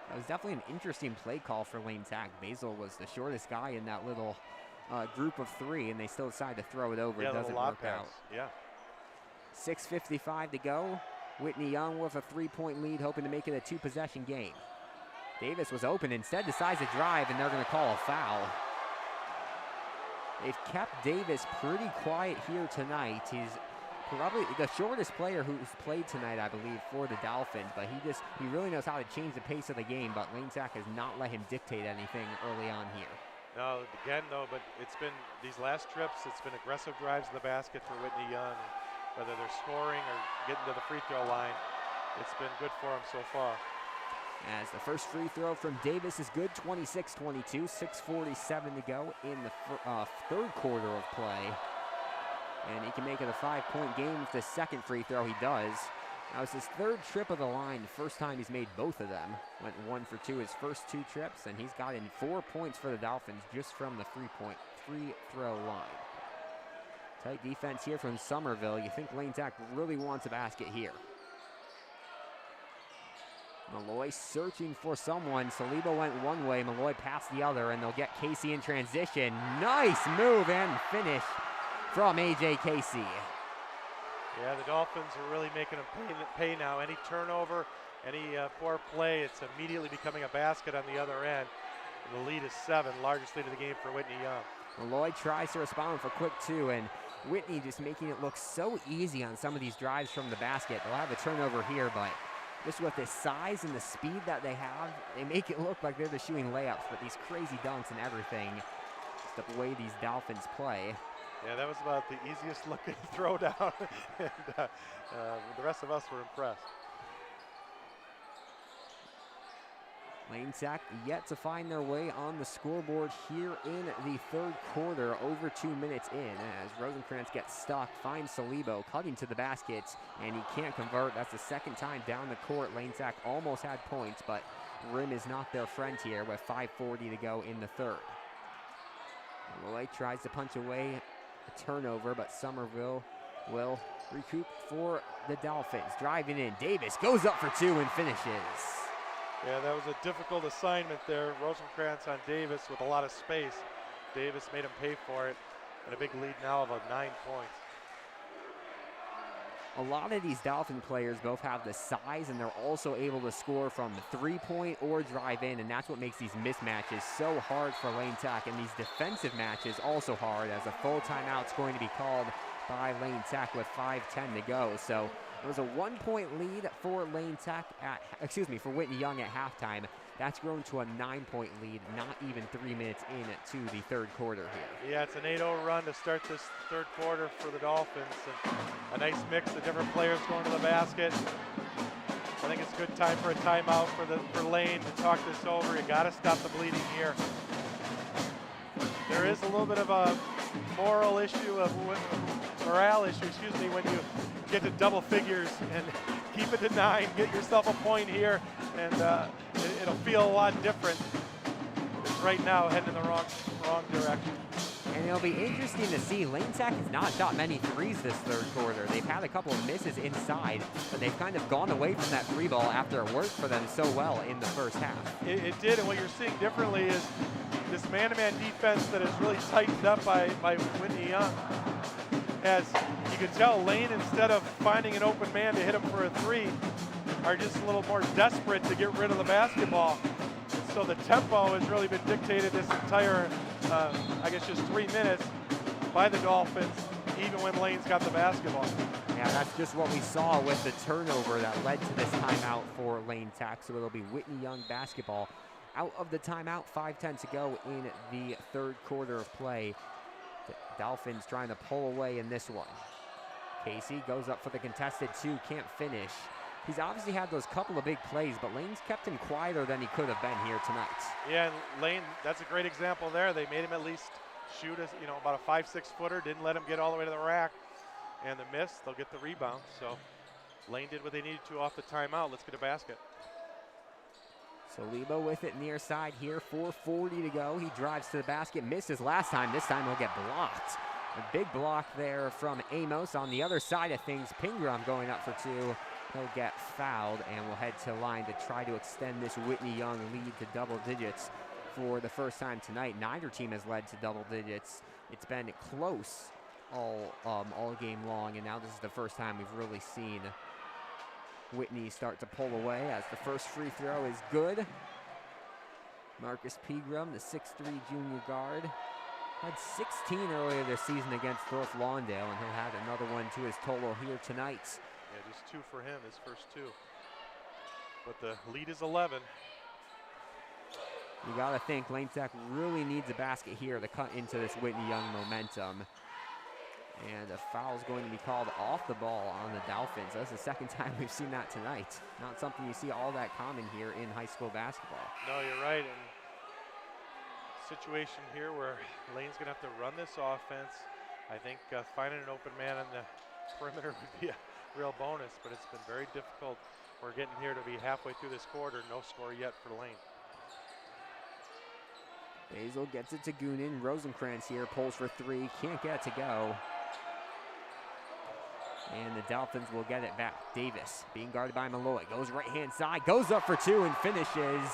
That was definitely an interesting play call for Lane Tech. Basil was the shortest guy in that little group of three, and they still decided to throw it over. Yeah, it doesn't work out. Yeah. 6:55 to go. Whitney Young with a 3-point lead, hoping to make it a two-possession game. Davis was open, instead decides to drive, and they're going to call a foul. They've kept Davis pretty quiet here tonight. He's probably the shortest player who's played tonight, I believe, for the Dolphins, but he really knows how to change the pace of the game, but Lane Tech has not let him dictate anything early on here. No, again, though, but it's been these last trips, it's been aggressive drives to the basket for Whitney Young. Whether they're scoring or getting to the free throw line, it's been good for them so far. As the first free throw from Davis is good, 26-22, 6:47 to go in the third quarter of play. And he can make it a 5-point game with the second free throw. He does. That was his third trip of the line, the first time he's made both of them. Went 1 for 2 his first 2 trips, and he's got in 4 points for the Dolphins just from the free throw line. Tight defense here from Somerville. You think Lane Tech really wants a basket here. Malloy searching for someone. Saliba went one way, Malloy passed the other, and they'll get Casey in transition. Nice move and finish from A.J. Casey. Yeah, the Dolphins are really making them pay now. Any turnover, any poor play, it's immediately becoming a basket on the other end. And the lead is 7, largest lead of the game for Whitney Young. Malloy tries to respond with a quick 2, and Whitney just making it look so easy on some of these drives from the basket. They'll have a turnover here, but just with the size and the speed that they have, they make it look like they're just shooting layups, but these crazy dunks and everything, just the way these Dolphins play. Yeah, that was about the easiest looking throwdown, and the rest of us were impressed. Lane Tech yet to find their way on the scoreboard here in the third quarter, over 2 minutes in, as Rosenkrantz gets stuck, finds Salibo cutting to the basket, and he can't convert. That's the second time down the court. Lane Tech almost had points, but rim is not their friend here with 5:40 to go in the third. Malloy tries to punch away a turnover, but Somerville will recoup for the Dolphins. Driving in, Davis goes up for 2 and finishes. Yeah, that was a difficult assignment there. Rosenkrantz on Davis with a lot of space. Davis made him pay for it, and a big lead now of 9 points. A lot of these Dolphin players both have the size, and they're also able to score from the 3-point or drive in, and that's what makes these mismatches so hard for Lane Tech, and these defensive matches also hard, as a full timeout's going to be called by Lane Tech with 5:10 to go. So it was a 1-point lead for for Whitney Young at halftime. That's grown to a 9-point lead, not even 3 minutes into the third quarter here. Yeah, it's an 8-0 run to start this third quarter for the Dolphins. And a nice mix of different players going to the basket. I think it's a good time for a timeout for Lane to talk this over. You got to stop the bleeding here. There is a little bit of a morale issue, when you get to double figures and keep it to 9, get yourself a point here, and it'll feel a lot different. It's right now heading in the wrong direction. And it'll be interesting to see. Lane Tech has not shot many threes this third quarter. They've had a couple of misses inside, but they've kind of gone away from that 3 ball after it worked for them so well in the first half. It did, and what you're seeing differently is this man-to-man defense that is really tightened up by Whitney Young. As you can tell, Lane, instead of finding an open man to hit him for a 3, are just a little more desperate to get rid of the basketball. And so the tempo has really been dictated this entire, just 3 minutes by the Dolphins, even when Lane's got the basketball. Yeah, that's just what we saw with the turnover that led to this timeout for Lane Tech. So it'll be Whitney Young basketball out of the timeout, 5:10 to go in the third quarter of play. The Dolphins trying to pull away in this one. Casey goes up for the contested 2, can't finish. He's obviously had those couple of big plays, but Lane's kept him quieter than he could have been here tonight. Yeah, and Lane, that's a great example there. They made him at least shoot about a 5-6 footer, didn't let him get all the way to the rack. And the miss, they'll get the rebound. So Lane did what they needed to off the timeout. Let's get a basket. Saliba with it near side here, 4:40 to go. He drives to the basket, misses last time. This time he'll get blocked. A big block there from Amos. On the other side of things, Pingram going up for 2. He'll get fouled and will head to line to try to extend this Whitney Young lead to double digits for the first time tonight. Neither team has led to double digits. It's been close all game long, and now this is the first time we've really seen Whitney start to pull away, as the first free throw is good. Marcus Pegram, the 6'3" junior guard, Had 16 earlier this season against North Lawndale, and he'll add another one to his total here tonight. Yeah, just 2 for him, his first 2. But the lead is 11. You gotta think Lane Tech really needs a basket here to cut into this Whitney Young momentum. And a foul is going to be called off the ball on the Dolphins. That's the second time we've seen that tonight. Not something you see all that common here in high school basketball. No, you're right. And situation here where Lane's gonna have to run this offense. I think finding an open man on the perimeter would be a real bonus, but it's been very difficult. We're getting here to be halfway through this quarter, no score yet for Lane. Basil gets it to Goonan. Rosenkrantz here pulls for 3, can't get it to go. And the Dolphins will get it back. Davis being guarded by Malloy, goes right-hand side, goes up for 2 and finishes.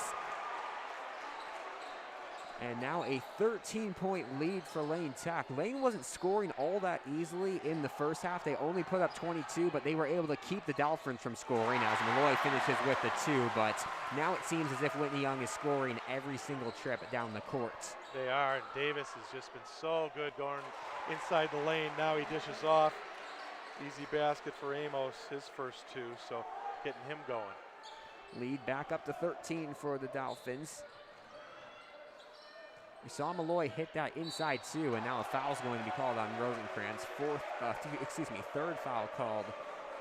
And now a 13-point lead for Lane Tech. Lane wasn't scoring all that easily in the first half. They only put up 22, but they were able to keep the Dolphins from scoring as Malloy finishes with the 2. But now it seems as if Whitney Young is scoring every single trip down the court. They are, and Davis has just been so good going inside the lane. Now he dishes off. Easy basket for Amos, his first 2, so getting him going. Lead back up to 13 for the Dolphins. We saw Malloy hit that inside 2, and now a foul's going to be called on Rosenkrantz. Third foul called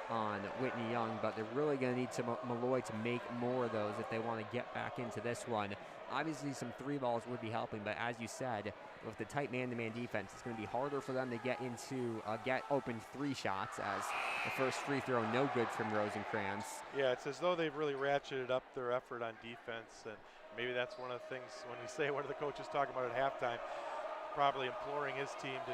on Whitney Young, but they're really going to need Malloy to make more of those if they want to get back into this one. Obviously, some 3 balls would be helping, but as you said, with the tight man-to-man defense, it's going to be harder for them to get into get open 3 shots, as the first free throw no good from Rosenkrantz. Yeah, it's as though they've really ratcheted up their effort on defense, and maybe that's one of the things when we say one of the coaches talking about at halftime, probably imploring his team to.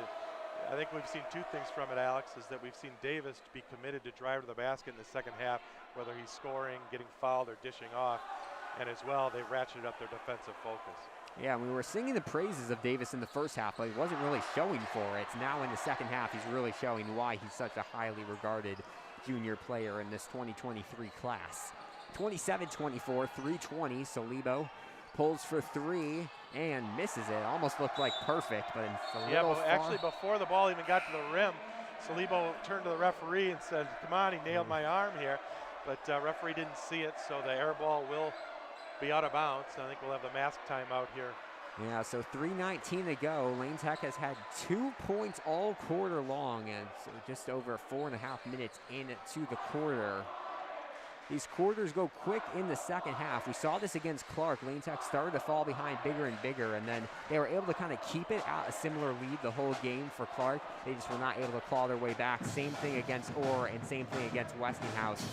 I think we've seen 2 things from it, Alex, is that we've seen Davis be committed to drive to the basket in the second half, whether he's scoring, getting fouled, or dishing off. And as well, they've ratcheted up their defensive focus. Yeah, we were singing the praises of Davis in the first half, but he wasn't really showing for it. Now in the second half, he's really showing why he's such a highly regarded junior player in this 2023 class. 27-24, 3:20, Salibo pulls for 3 and misses it. Almost looked like perfect, but it's a little far. Actually before the ball even got to the rim, Salibo turned to the referee and said, come on, he nailed my arm here. But referee didn't see it, so the air ball will be out of bounds. I think we'll have the mask timeout here. Yeah, so 3:19 to go. Lane Tech has had 2 points all quarter long, and so just over 4.5 minutes into the quarter. These quarters go quick in the second half. We saw this against Clark. Lane Tech started to fall behind bigger and bigger, and then they were able to kind of keep it at a similar lead the whole game for Clark. They just were not able to claw their way back. Same thing against Orr and same thing against Westinghouse.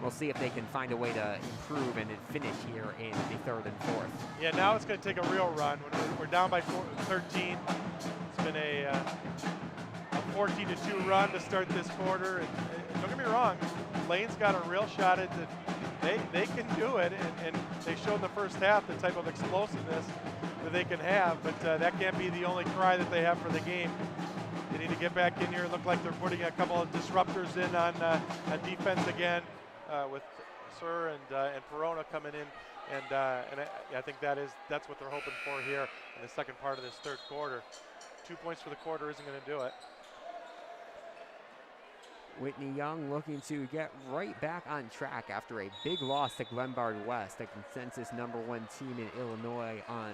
We'll see if they can find a way to improve and finish here in the 3rd and 4th. Yeah, now it's going to take a real run. When we're down by 13. It's been a 14-2 run to start this quarter. And don't get me wrong, Lane's got a real shot at it. They can do it, and they showed in the first half the type of explosiveness that they can have, but that can't be the only cry that they have for the game. They need to get back in here. It looked like they're putting a couple of disruptors in on defense again with Sir and Perona coming in, and I think that's what they're hoping for here in the second part of this 3rd quarter. 2 points for the quarter isn't going to do it. Whitney Young looking to get right back on track after a big loss to Glenbard West, the consensus #1 team in Illinois, on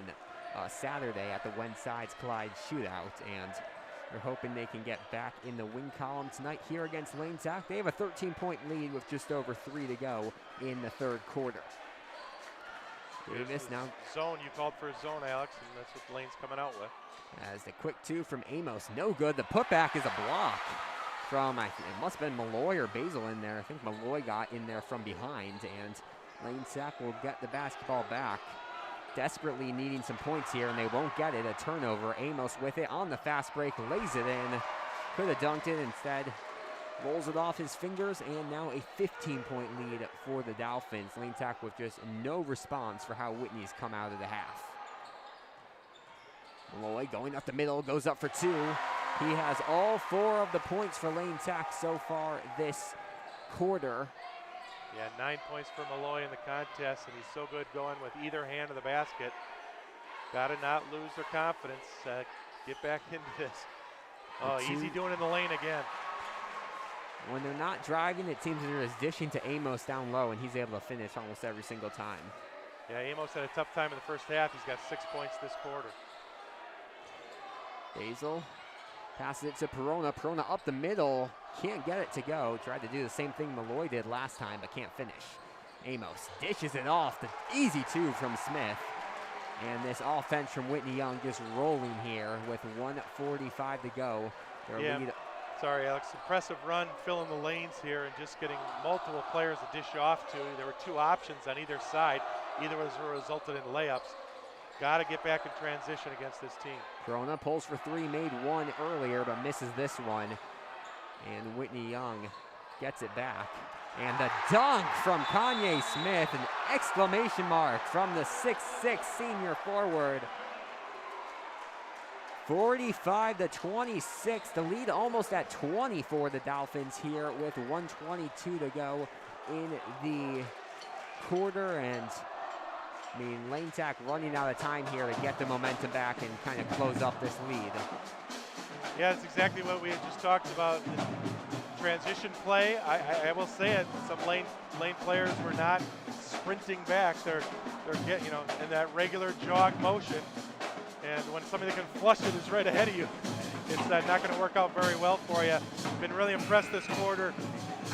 Saturday at the When Sides Collide shootout. And they're hoping they can get back in the win column tonight here against Lane Tech. They have a 13-point lead with just over 3 to go in the 3rd quarter. Davis now. Zone, you called for a zone, Alex, and that's what Lane's coming out with. As the quick 2 from Amos, no good. The putback is a block from, it must have been Malloy or Basil in there. I think Malloy got in there from behind, and Lane Tech will get the basketball back. Desperately needing some points here, and they won't get it. A turnover. Amos with it on the fast break, lays it in. Could have dunked it, instead rolls it off his fingers, and now a 15-point lead for the Dolphins. Lane Tech with just no response for how Whitney's come out of the half. Malloy going up the middle, goes up for 2. He has all 4 of the points for Lane Tech so far this quarter. Yeah, 9 points for Malloy in the contest, and he's so good going with either hand of the basket. Got to not lose their confidence. Get back into this. Oh, easy doing in the lane again. When they're not driving, it seems they're just dishing to Amos down low, and he's able to finish almost every single time. Yeah, Amos had a tough time in the first half. He's got 6 points this quarter. Basil passes it to Perona. Perona up the middle. Can't get it to go. Tried to do the same thing Malloy did last time, but can't finish. Amos dishes it off. The easy two from Smith. And this offense from Whitney Young just rolling here with 1:45 to go. Their lead. Sorry, Alex. Impressive run, filling the lanes here and just getting multiple players to dish off to. There were 2 options on either side. Either was resulted in layups. Got to get back in transition against this team. Perona pulls for 3, made 1 earlier, but misses this one. And Whitney Young gets it back. And the dunk from Kanye Smith, an exclamation mark from the 6'6" senior forward. 45-26, the lead almost at 20 for the Dolphins here with 1:22 to go in the quarter. And I mean, Lane Tech running out of time here to get the momentum back and kind of close up this lead. Yeah, that's exactly what we had just talked about. This transition play, I will say it, some lane players were not sprinting back. They're getting, in that regular jog motion. And when somebody that can flush it is right ahead of you, it's not going to work out very well for you. Been really impressed this quarter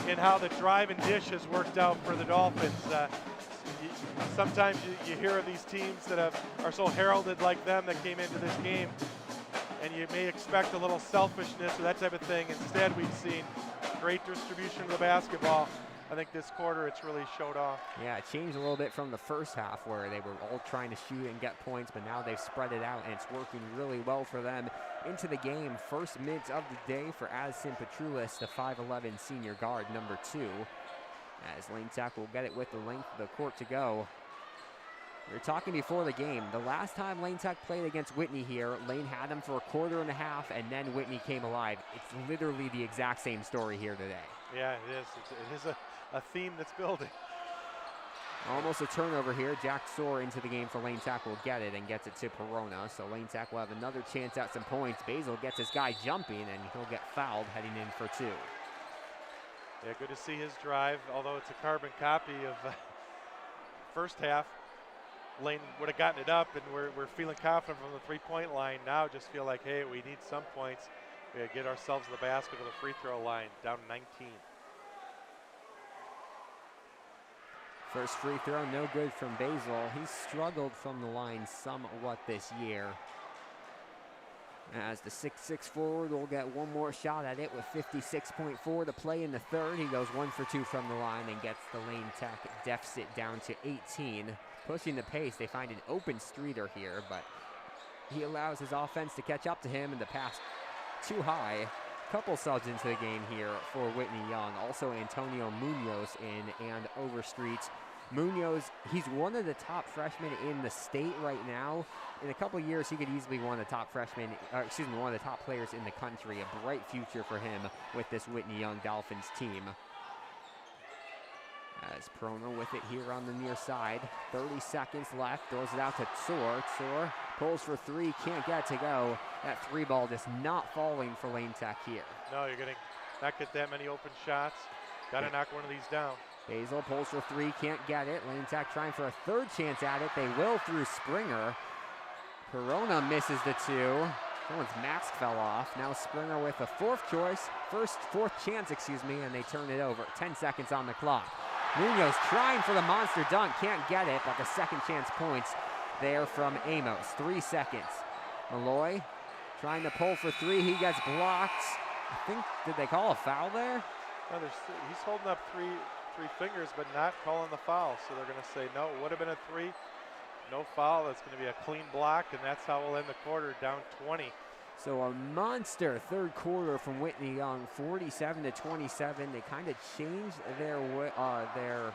in how the drive and dish has worked out for the Dolphins. Sometimes you hear of these teams that are so heralded like them that came into this game, and you may expect a little selfishness or that type of thing. Instead, we've seen great distribution of the basketball. I think this quarter it's really showed off. Yeah, it changed a little bit from the first half where they were all trying to shoot and get points, but now they've spread it out and it's working really well for them into the game. First minutes of the day for Addison Petrulis, the 5'11" senior guard, number 2. As Lane Tech will get it with the length of the court to go. We were talking before the game. The last time Lane Tech played against Whitney here, Lane had them for a quarter and a half, and then Whitney came alive. It's literally the exact same story here today. Yeah, it is. It is a theme that's building. Almost a turnover here. Jack Soar into the game for Lane Tech will get it and gets it to Perona. So Lane Tech will have another chance at some points. Basil gets his guy jumping, and he'll get fouled heading in for 2. Yeah, good to see his drive, although it's a carbon copy of first half. Lane would have gotten it up, and we're feeling confident from the 3-point line. Now just feel like, hey, we need some points. We gotta get ourselves in the basket or the free throw line, down 19. First free throw, no good from Basil. He's struggled from the line somewhat this year. As the 6'6" forward will get one more shot at it with 56.4 to play in the third. He goes 1 for 2 from the line and gets the Lane Tech deficit down to 18. Pushing the pace, they find an open Streeter here, but he allows his offense to catch up to him, and the pass too high. Couple subs into the game here for Whitney Young. Also Antonio Munoz in and Overstreet. Munoz, he's one of the top freshmen in the state right now. In a couple years, he could easily be one of the top freshmen, one of the top players in the country. A bright future for him with this Whitney Young Dolphins team. As Perona with it here on the near side. 30 seconds left, throws it out to Tsor. Tsor pulls for 3, can't get to go. That 3 ball just not falling for Lane Tech here. No, you're going to not get that many open shots. Got to knock one of these down. Basil pulls for 3, can't get it. Lane Tech trying for a 3rd chance at it. They will through Springer. Perona misses the 2. Someone's mask fell off. Now Springer with a 4th chance, and they turn it over. 10 seconds on the clock. Munoz trying for the monster dunk, can't get it, but the 2nd chance points there from Amos. 3 seconds. Malloy trying to pull for 3, he gets blocked. I think, did they call a foul there? No, he's holding up three fingers, but not calling the foul. So they're going to say, no, it would have been a 3. No foul, that's going to be a clean block, and that's how we'll end the quarter, down 20. So a monster 3rd quarter from Whitney Young, 47-27. They kind of changed their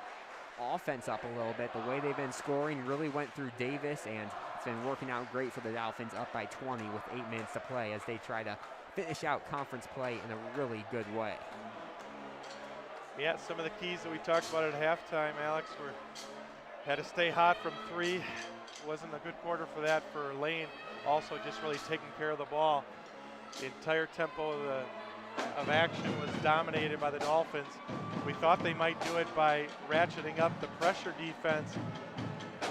offense up a little bit. The way they've been scoring really went through Davis, and it's been working out great for the Dolphins, up by 20 with 8 minutes to play as they try to finish out conference play in a really good way. Yeah, some of the keys that we talked about at halftime, Alex, were Had to stay hot from three. Wasn't a good quarter for that for Lane. Also just really taking care of the ball. The entire tempo of action was dominated by the Dolphins. We thought they might do it by ratcheting up the pressure defense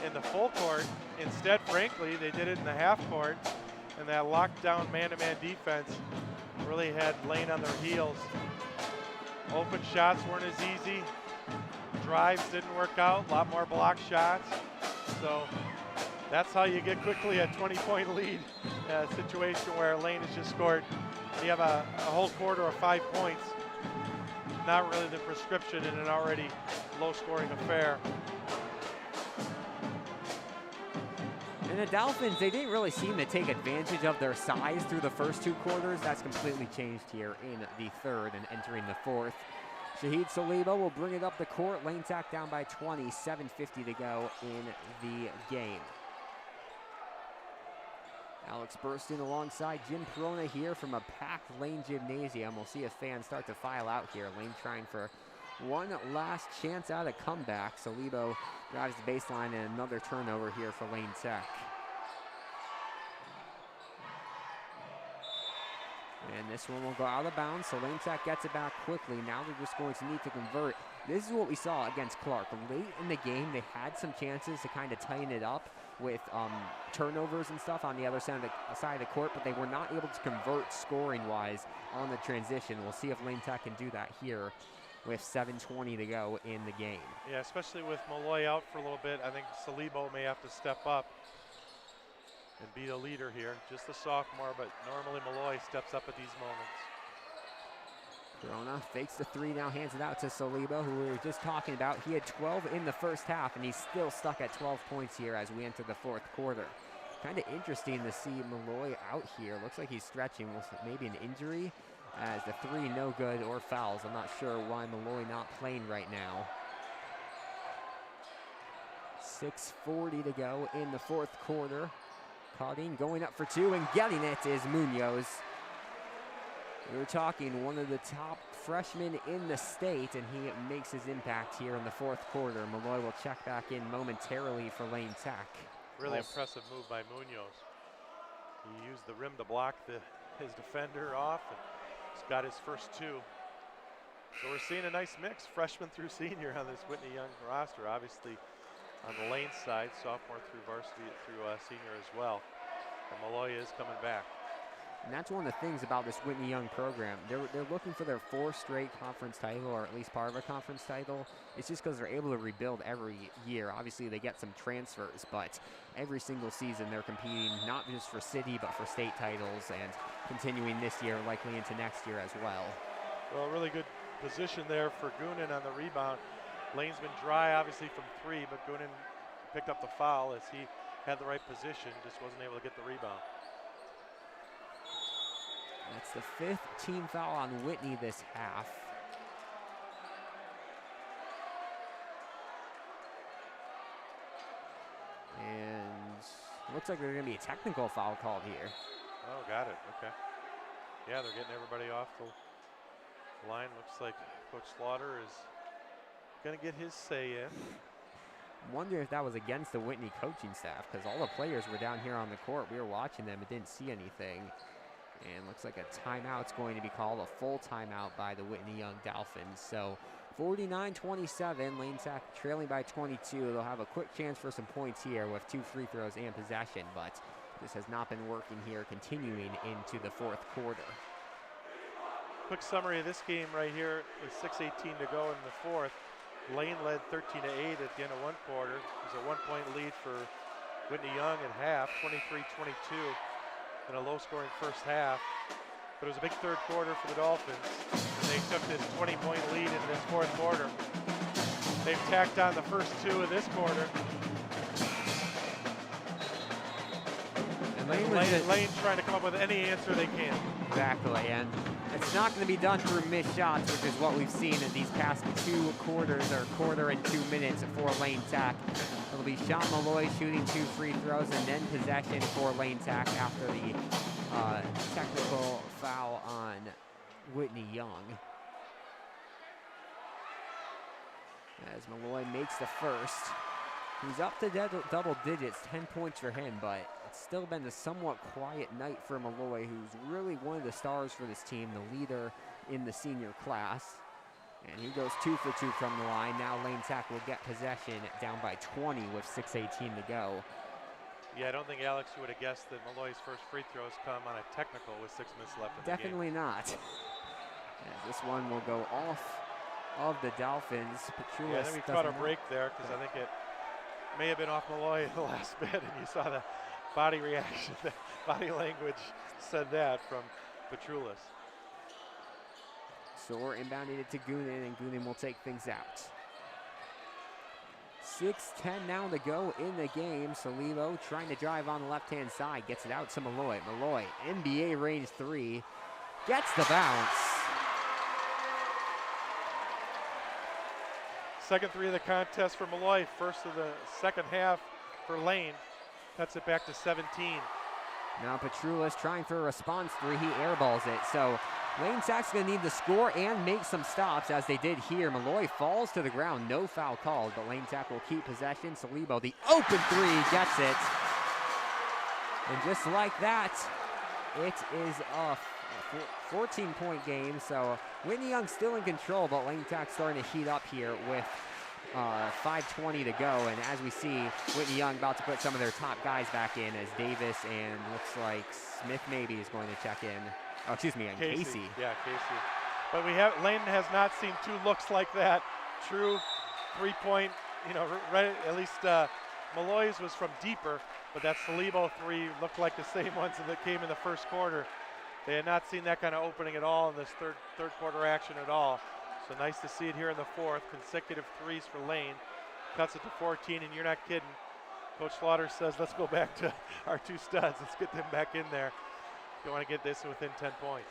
in the full court. Instead, frankly, they did it in the half court, and that lockdown man-to-man defense really had Lane on their heels. Open shots weren't as easy. Drives didn't work out, a lot more block shots. So that's how you get quickly a 20-point lead situation where Lane has just scored. You have a whole quarter of 5 points. Not really the prescription in an already low-scoring affair. And the Dolphins, they didn't really seem to take advantage of their size through the first 2 quarters. That's completely changed here in the third and entering the fourth. Shahid Saliba will bring it up the court. Lane Tech down by 20, 7:50 to go in the game. Alex Burstyn alongside Jim Perona here from a packed Lane gymnasium. We'll see if fans start to file out here. Lane trying for one last chance at a comeback. Saliba drives the baseline and another turnover here for Lane Tech. And this one will go out of bounds, so Lane Tech gets it back quickly. Now they're just going to need to convert. This is what we saw against Clark. Late in the game, they had some chances to kind of tighten it up with turnovers and stuff on the other side of the court, but they were not able to convert scoring-wise on the transition. We'll see if Lane Tech can do that here with 7:20 to go in the game. Yeah, especially with Malloy out for a little bit, I think Saliba may have to step up and be the leader here. Just a sophomore, but normally Malloy steps up at these moments. Perona fakes the three, now hands it out to Saliba, who we were just talking about. He had 12 in the first half, and he's still stuck at 12 points here as we enter the fourth quarter. Kind of interesting to see Malloy out here. Looks like he's stretching, maybe an injury, as the three no good or fouls. I'm not sure why Malloy not playing right now. 6:40 to go in the fourth quarter. Cardine going up for two, and getting it is Munoz. We were talking one of the top freshmen in the state, and he makes his impact here in the fourth quarter. Malloy will check back in momentarily for Lane Tech. Really impressive move by Munoz. He used the rim to block his defender off, and he's got his first two. So we're seeing a nice mix, freshman through senior on this Whitney Young roster. Obviously on the Lane side, sophomore through varsity through senior as well. And Malloy is coming back. And that's one of the things about this Whitney Young program. They're looking for their 4th straight conference title, or at least part of a conference title. It's just because they're able to rebuild every year. Obviously, they get some transfers, but every single season they're competing not just for city, but for state titles, and continuing this year, likely into next year as well. Well, really good position there for Goonan on the rebound. Lane's been dry, obviously, from three, but Goonan picked up the foul as he had the right position, just wasn't able to get the rebound. That's the 5th team foul on Whitney this half. And looks like there's going to be a technical foul called here. Oh, got it. Okay. Yeah, they're getting everybody off the line. Looks like Coach Slaughter is going to get his say in. Wonder if that was against the Whitney coaching staff, because all the players were down here on the court. We were watching them and didn't see anything. And looks like a timeout's going to be called, a full timeout by the Whitney Young Dolphins. So 49-27, Lane Tech trailing by 22. They'll have a quick chance for some points here with 2 free throws and possession, but this has not been working here, continuing into the fourth quarter. Quick summary of this game right here with 6:18 to go in the fourth. Lane led 13-8 at the end of one quarter. It was a 1-point lead for Whitney Young at half, 23-22. In a low-scoring first half, but it was a big third quarter for the Dolphins, and they took this 20-point lead into this fourth quarter. They've tacked on the first 2 of this quarter. And Lane trying to come up with any answer they can. Exactly, and it's not going to be done through missed shots, which is what we've seen in these past 2 quarters, or quarter and 2 minutes for Lane Tech. It'll be Sean Malloy shooting 2 free throws, and then possession for Lane Tech after the technical foul on Whitney Young. As Malloy makes the first. He's up to double digits, 10 points for him, but it's still been a somewhat quiet night for Malloy, who's really one of the stars for this team, the leader in the senior class. And he goes 2 for 2 from the line. Now Lane Tech will get possession down by 20 with 6:18 to go. Yeah, I don't think Alex would have guessed that Malloy's first free throws come on a technical with 6 minutes left in the game. Definitely not. As this one will go off of the Dolphins. Petrulis, yeah, then we caught a break there because I think it may have been off Malloy the last bit, and you saw the body reaction, the body language said that from Petrulis. So we're inbounding it to Goonan, and Goonan will take things out. 6:10 now to go in the game. Salivo trying to drive on the left-hand side, gets it out to Malloy. Malloy, NBA range 3, gets the bounce. Second 3 of the contest for Malloy, first of the second half for Lane. Cuts it back to 17. Now Petrulis trying for a response 3, he airballs it. So Lane Tech's gonna need to score and make some stops as they did here. Malloy falls to the ground, no foul called, but Lane Tech will keep possession. Salibo, the open 3, gets it. And just like that, it is a 14-point game. So Whitney Young still in control, but Lane Tech starting to heat up here with 5:20 to go. And as we see, Whitney Young about to put some of their top guys back in, as Davis and looks like Smith maybe is going to check in. Oh, excuse me, and Casey. Yeah, Casey. But Lane has not seen 2 looks like that. True 3-point, right, at least Malloy's was from deeper, but that Salibo 3 looked like the same ones that came in the first quarter. They had not seen that kind of opening at all in this third quarter action at all. So nice to see it here in the fourth. Consecutive 3s for Lane. Cuts it to 14, and you're not kidding. Coach Slaughter says, let's go back to our 2 studs. Let's get them back in there. You want to get this within 10 points.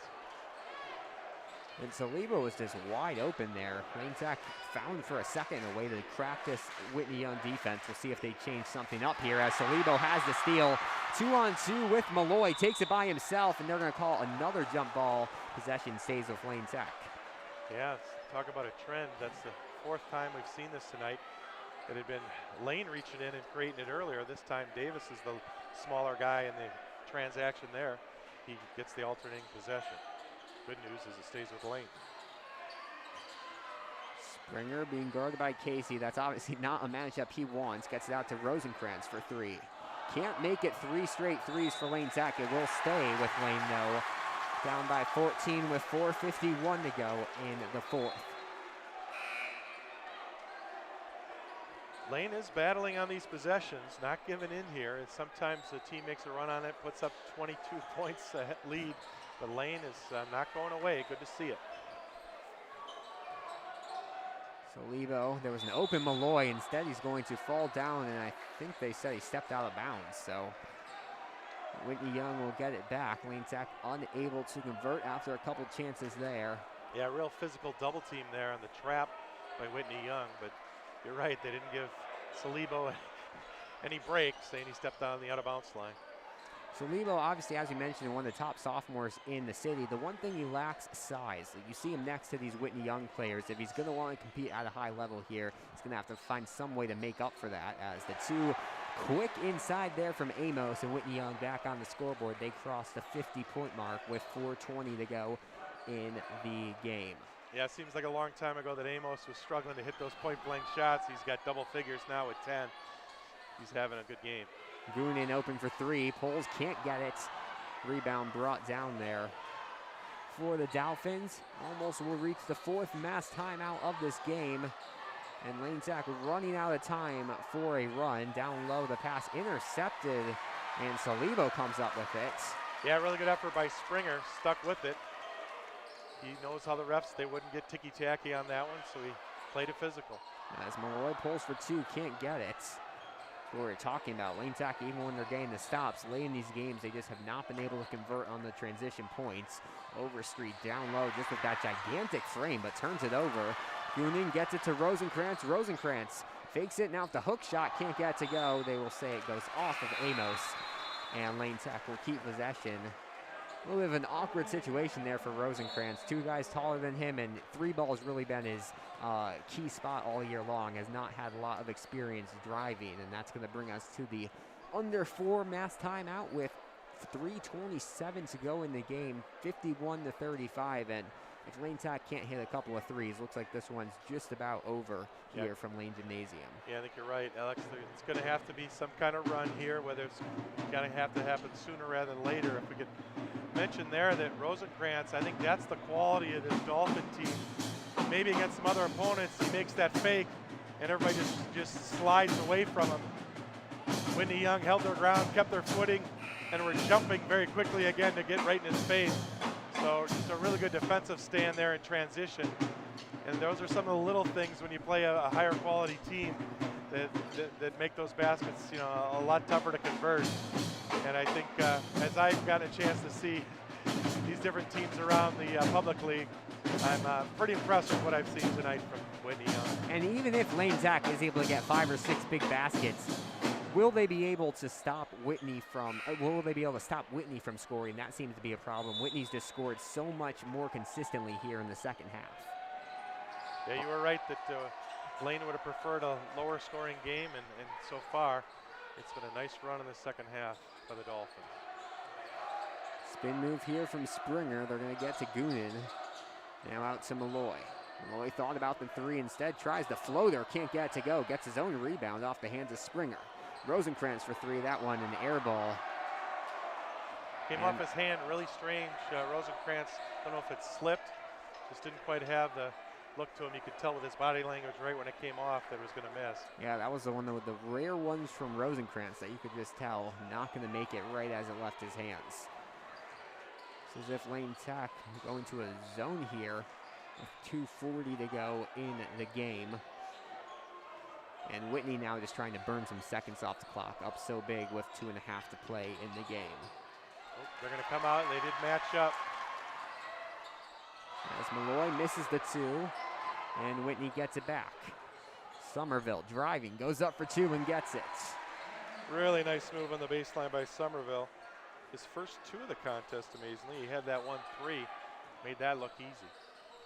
And Salibo was just wide open there. Lane Tech found for a second a way to crack this Whitney Young defense. We'll see if they change something up here as Salibo has the steal. 2-on-2 with Malloy, takes it by himself, and they're going to call another jump ball. Possession stays with Lane Tech. Yeah, talk about a trend. That's the 4th time we've seen this tonight. It had been Lane reaching in and creating it earlier. This time Davis is the smaller guy in the transaction there. He gets the alternating possession. Good news is it stays with Lane. Springer being guarded by Casey. That's obviously not a matchup he wants. Gets it out to Rosenkrantz for 3. Can't make it 3 straight 3s for Lane Tech. It will stay with Lane though. Down by 14 with 4:51 to go in the 4th. Lane is battling on these possessions, not giving in here. And sometimes the team makes a run on it, puts up 22 points lead, but Lane is not going away. Good to see it. Salibo, there was an open Malloy. Instead, he's going to fall down, and I think they said he stepped out of bounds. So Whitney Young will get it back. Lane Tech unable to convert after a couple chances there. Yeah, real physical double team there on the trap by Whitney Young, but you're right, they didn't give Salibo any break, saying he stepped on the out of bounds line. Salibo, obviously, as you mentioned, one of the top sophomores in the city. The one thing he lacks size. You see him next to these Whitney Young players. If he's going to want to compete at a high level here, he's going to have to find some way to make up for that, as the 2 quick inside there from Amos and Whitney Young back on the scoreboard. They crossed the 50-point mark with 4:20 to go in the game. Yeah, it seems like a long time ago that Amos was struggling to hit those point-blank shots. He's got double figures now with 10. He's having a good game. Goonan open for 3. Poles can't get it. Rebound brought down there for the Dolphins. Almost will reach the 4th mass timeout of this game. And Lane Tech running out of time for a run. Down low, the pass intercepted, and Salibo comes up with it. Yeah, really good effort by Springer. Stuck with it. He knows how the refs, they wouldn't get ticky-tacky on that one, so he played it physical. As Malloy pulls for 2, can't get it. What we're talking about, Lane Tech, even when they're getting the stops, late in these games, they just have not been able to convert on the transition points. Overstreet down low, just with that gigantic frame, but turns it over. Goonan gets it to Rosenkrantz. Rosenkrantz fakes it, now if the hook shot can't get to go, they will say it goes off of Amos. And Lane Tech will keep possession A little bit of an awkward situation there for Rosenkrantz. 2 guys taller than him, and 3 ball's really been his key spot all year long. Has not had a lot of experience driving, and that's going to bring us to the under 4 mass timeout with 3:27 to go in the game, 51-35. And if Lane Tech can't hit a couple of threes, looks like this one's just about over here from Lane Gymnasium. Yeah, I think you're right, Alex. It's going to have to be some kind of run here, whether it's going to have to happen sooner rather than later. If we could mention there that Rosenkrantz, I think that's the quality of this Dolphin team. Maybe against some other opponents, he makes that fake, and everybody just slides away from him. Whitney Young held their ground, kept their footing, and were jumping very quickly again to get right in his face. So just a really good defensive stand there in transition. And those are some of the little things when you play a higher quality team that make those baskets, you know, a lot tougher to convert. And I think as I've gotten a chance to see these different teams around the public league, I'm pretty impressed with what I've seen tonight from Whitney Young. And even if Lane Tech is able to get 5 or 6 big baskets, will they be able to stop Whitney from scoring? That seems to be a problem. Whitney's just scored so much more consistently here in the second half. Yeah, you were right that Lane would have preferred a lower scoring game, and so far it's been a nice run in the second half by the Dolphins. Spin move here from Springer. They're going to get to Goonan. Now out to Malloy. Malloy thought about the 3 instead, tries the floater, can't get it to go, gets his own rebound off the hands of Springer. Rosenkrantz for 3, that one an air ball. Came off his hand, really strange. Rosenkrantz, don't know if it slipped, just didn't quite have the look to him. You could tell with his body language right when it came off that it was going to miss. Yeah, that was the one with the rare ones from Rosenkrantz that you could just tell not going to make it right as it left his hands. It's as if Lane Tech going to a zone here with 2:40 to go in the game. And Whitney now just trying to burn some seconds off the clock, up so big with 2.5 to play in the game. Oh, they're going to come out. They did match up. As Malloy misses the 2, and Whitney gets it back. Somerville driving, goes up for 2 and gets it. Really nice move on the baseline by Somerville. His first 2 of the contest, amazingly. He had that 1-3, made that look easy.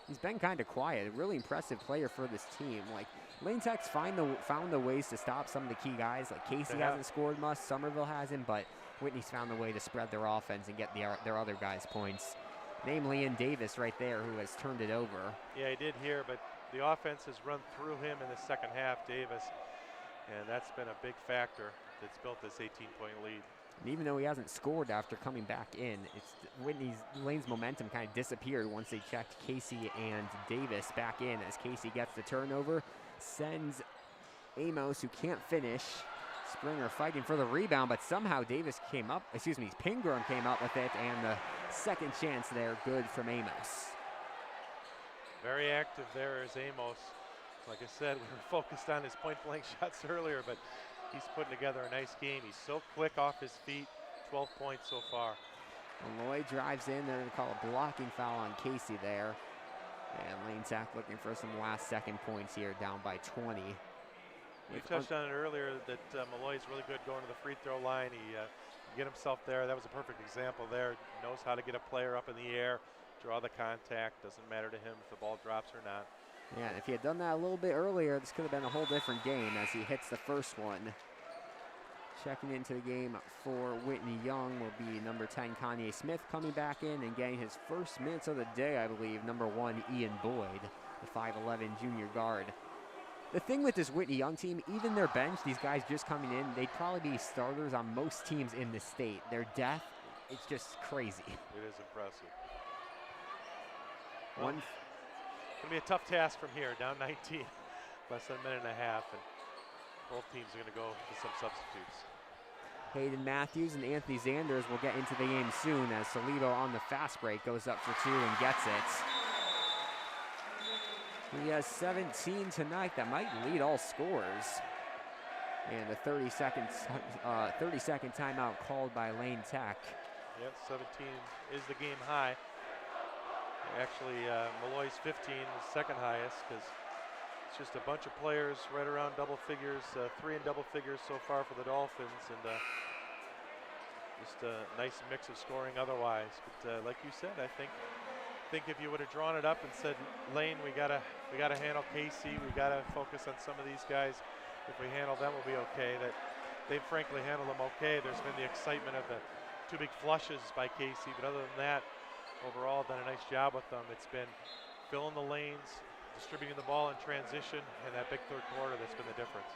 He's been kind of quiet, a really impressive player for this team. Like, Lane Tech's found the ways to stop some of the key guys. Like Casey hasn't scored much, Somerville hasn't, but Whitney's found the way to spread their offense and get their other guys points. Namely in Davis right there, who has turned it over. Yeah, he did here, but the offense has run through him in the second half, Davis, and that's been a big factor that's built this 18-point lead. And even though he hasn't scored after coming back in, Lane's momentum kind of disappeared once they checked Casey and Davis back in, as Casey gets the turnover, sends Amos, who can't finish. Springer fighting for the rebound, but somehow Pingram came up with it, and the second chance there, good from Amos. Very active there is Amos. Like I said, we were focused on his point-blank shots earlier, but he's putting together a nice game. He's so quick off his feet, 12 points so far. Malloy drives in. They're going to call a blocking foul on Casey there. And Lane Tech looking for some last-second points here, down by 20. We touched on it earlier that Malloy's really good going to the free throw line. He get himself there. That was a perfect example there. Knows how to get a player up in the air, draw the contact. Doesn't matter to him if the ball drops or not. Yeah, if he had done that a little bit earlier, this could have been a whole different game as he hits the first one. Checking into the game for Whitney Young will be number 10, Kanye Smith, coming back in and getting his first minutes of the day, I believe, number 1, Ian Boyd, the 5'11" junior guard. The thing with this Whitney Young team, even their bench, these guys just coming in, they'd probably be starters on most teams in the state. Their depth, it's just crazy. It is impressive. One. It's going to be a tough task from here, down 19, less than a minute and a half, and both teams are going to go with some substitutes. Hayden Matthews and Anthony Zanders will get into the game soon, as Salido on the fast break goes up for 2 and gets it. He has 17 tonight. That might lead all scorers. And a 30-second timeout called by Lane Tech. Yep, 17 is the game high. Actually, Malloy's 15 is second highest, because it's just a bunch of players right around double figures, 3 in double figures so far for the Dolphins, and just a nice mix of scoring otherwise. But like you said, I think if you would have drawn it up and said, Lane, we gotta handle Casey, we gotta focus on some of these guys. If we handle them, we'll be okay. That they've frankly handled them okay. There's been the excitement of the 2 big flushes by Casey, but other than that, overall done a nice job with them. It's been filling the lanes, distributing the ball in transition, and that big third quarter that's been the difference.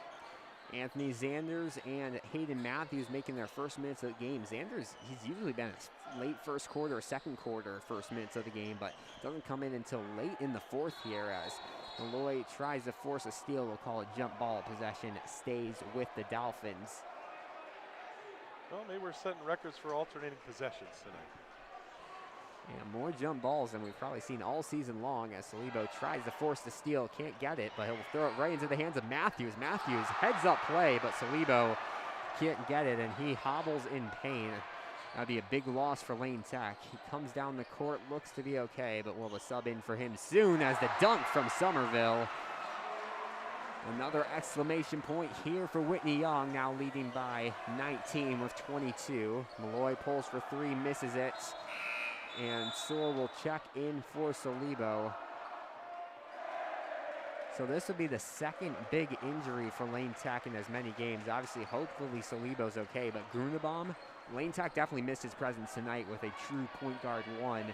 Anthony Zanders and Hayden Matthews making their first minutes of the game. Zanders, he's usually been late first quarter or second quarter first minutes of the game, but doesn't come in until late in the fourth here as Malloy tries to force a steal. We'll call it jump ball. Possession stays with the Dolphins. Well, maybe we're setting records for alternating possessions tonight. And more jump balls than we've probably seen all season long as Salibo tries to force the steal. Can't get it, but he'll throw it right into the hands of Matthews. Matthews heads up play, but Salibo can't get it, and he hobbles in pain. That'll be a big loss for Lane Tech. He comes down the court, looks to be okay, but we'll sub in for him soon as the dunk from Somerville. Another exclamation point here for Whitney Young, now leading by 19 with 22. Malloy pulls for 3, misses it. And Soar will check in for Salibo. So this will be the second big injury for Lane Tech in as many games. Obviously, hopefully Salibo's okay, but Grunebaum, Lane Tech definitely missed his presence tonight with a true point guard 1.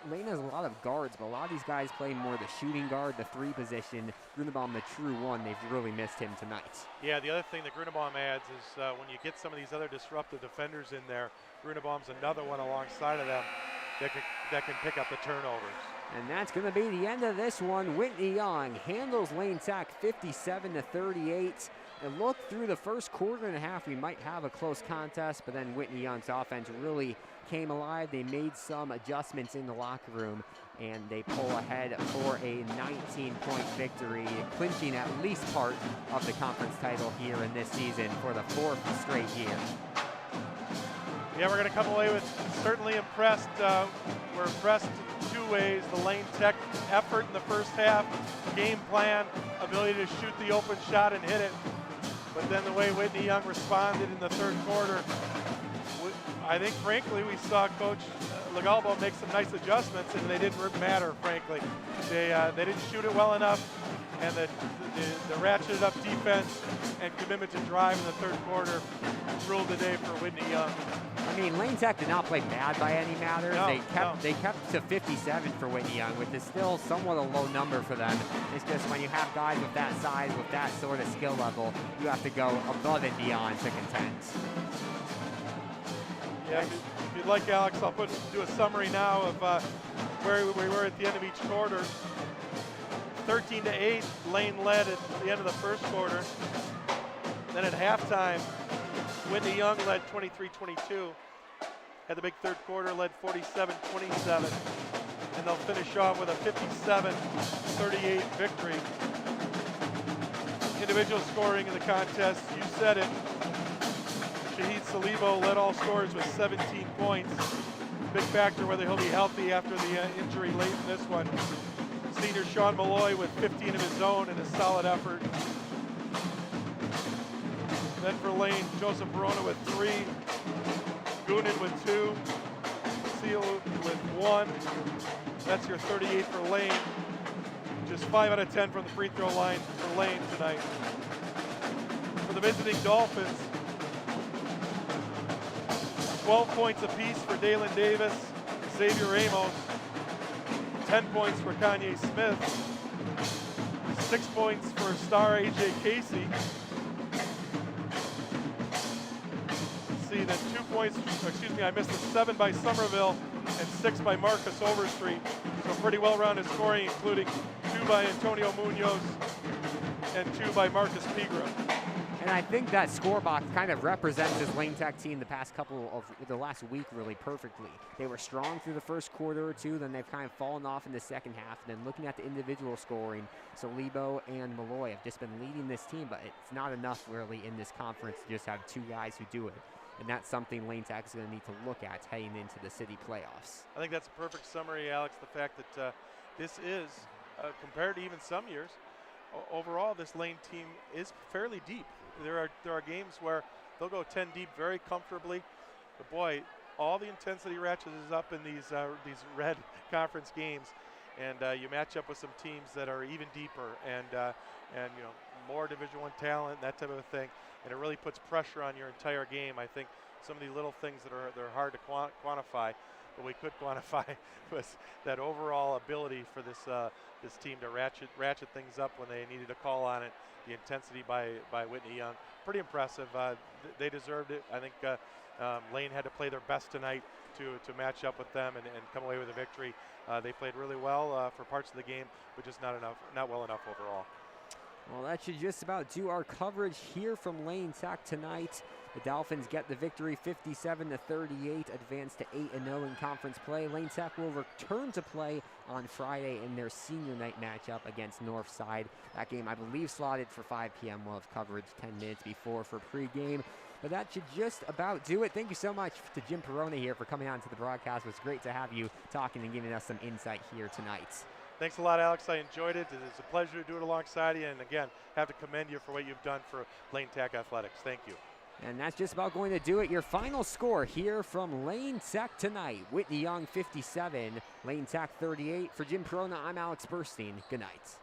Lane has a lot of guards, but a lot of these guys play more the shooting guard, the 3 position. Grunebaum, the true 1, they've really missed him tonight. Yeah, the other thing that Grunebaum adds is when you get some of these other disruptive defenders in there, Grunebaum's another one alongside of them that can pick up the turnovers. And that's going to be the end of this one. Whitney Young handles Lane Tech 57-38. It looked through the first quarter and a half we might have a close contest, but then Whitney Young's offense really came alive. They made some adjustments in the locker room, and they pull ahead for a 19-point victory, clinching at least part of the conference title here in this season for the 4th straight year. Yeah, we're going to come away with certainly impressed. We're impressed in 2 ways. The Lane Tech effort in the first half, game plan, ability to shoot the open shot and hit it. But then the way Whitney Young responded in the third quarter, I think, frankly, we saw Coach Legalbo make some nice adjustments, and they didn't matter, frankly. They didn't shoot it well enough, and the ratcheted up defense and commitment to drive in the third quarter ruled the day for Whitney Young. I mean, Lane Tech did not play bad by any matter. No, they kept to 57 for Whitney Young, which is still somewhat a low number for them. It's just when you have guys with that size, with that sort of skill level, you have to go above and beyond to contend. Yeah, if you'd like, Alex, I'll do a summary now of where we were at the end of each quarter. 13-8, Lane led at the end of the first quarter. Then at halftime, Whitney Young led 23-22. Had the big third quarter, led 47-27. And they'll finish off with a 57-38 victory. Individual scoring in the contest, you said it. Shahid Salibo led all scorers with 17 points. Big factor whether he'll be healthy after the injury late in this one. Senior Sean Malloy with 15 of his own in a solid effort. Then for Lane, Joseph Barona with 3, Goonan with 2, Seal with 1. That's your 38 for Lane. Just 5 out of 10 from the free throw line for Lane tonight. For the visiting Dolphins, 12 points apiece for Dalen Davis, Xavier Ramos, 10 points for Kanye Smith, 6 points for star AJ Casey. Then 2 points, I missed a 7 by Somerville and 6 by Marcus Overstreet. So pretty well-rounded scoring, including 2 by Antonio Munoz and 2 by Marcus Pigra. And I think that score box kind of represents this Lane Tech team the last week really perfectly. They were strong through the first quarter or 2, then they've kind of fallen off in the second half. And then looking at the individual scoring, Salibo and Malloy have just been leading this team, but it's not enough really in this conference to just have 2 guys who do it. And that's something Lane Tech is going to need to look at heading into the city playoffs. I think that's a perfect summary, Alex. The fact that this is, compared to even some years, overall this Lane team is fairly deep. There are games where they'll go 10 deep very comfortably. But boy, all the intensity ratchets up in these red conference games, and you match up with some teams that are even deeper and more Division I talent, that type of a thing, and it really puts pressure on your entire game. I think some of the little things they're hard to quantify, but we could quantify was that overall ability for this team to ratchet things up when they needed to call on it. The intensity by Whitney Young, pretty impressive. They deserved it. I think Lane had to play their best tonight to match up with them and come away with a victory. They played really well for parts of the game, but just not well enough overall. Well, that should just about do our coverage here from Lane Tech tonight. The Dolphins get the victory 57-38, advance to 8-0 in conference play. Lane Tech will return to play on Friday in their senior night matchup against Northside. That game, I believe, slotted for 5 p.m. We'll have coverage 10 minutes before for pregame. But that should just about do it. Thank you so much to Jim Perona here for coming on to the broadcast. It was great to have you talking and giving us some insight here tonight. Thanks a lot, Alex. I enjoyed it. It's a pleasure to do it alongside you. And again, have to commend you for what you've done for Lane Tech Athletics. Thank you. And that's just about going to do it. Your final score here from Lane Tech tonight. Whitney Young 57, Lane Tech 38. For Jim Perona, I'm Alex Burstein. Good night.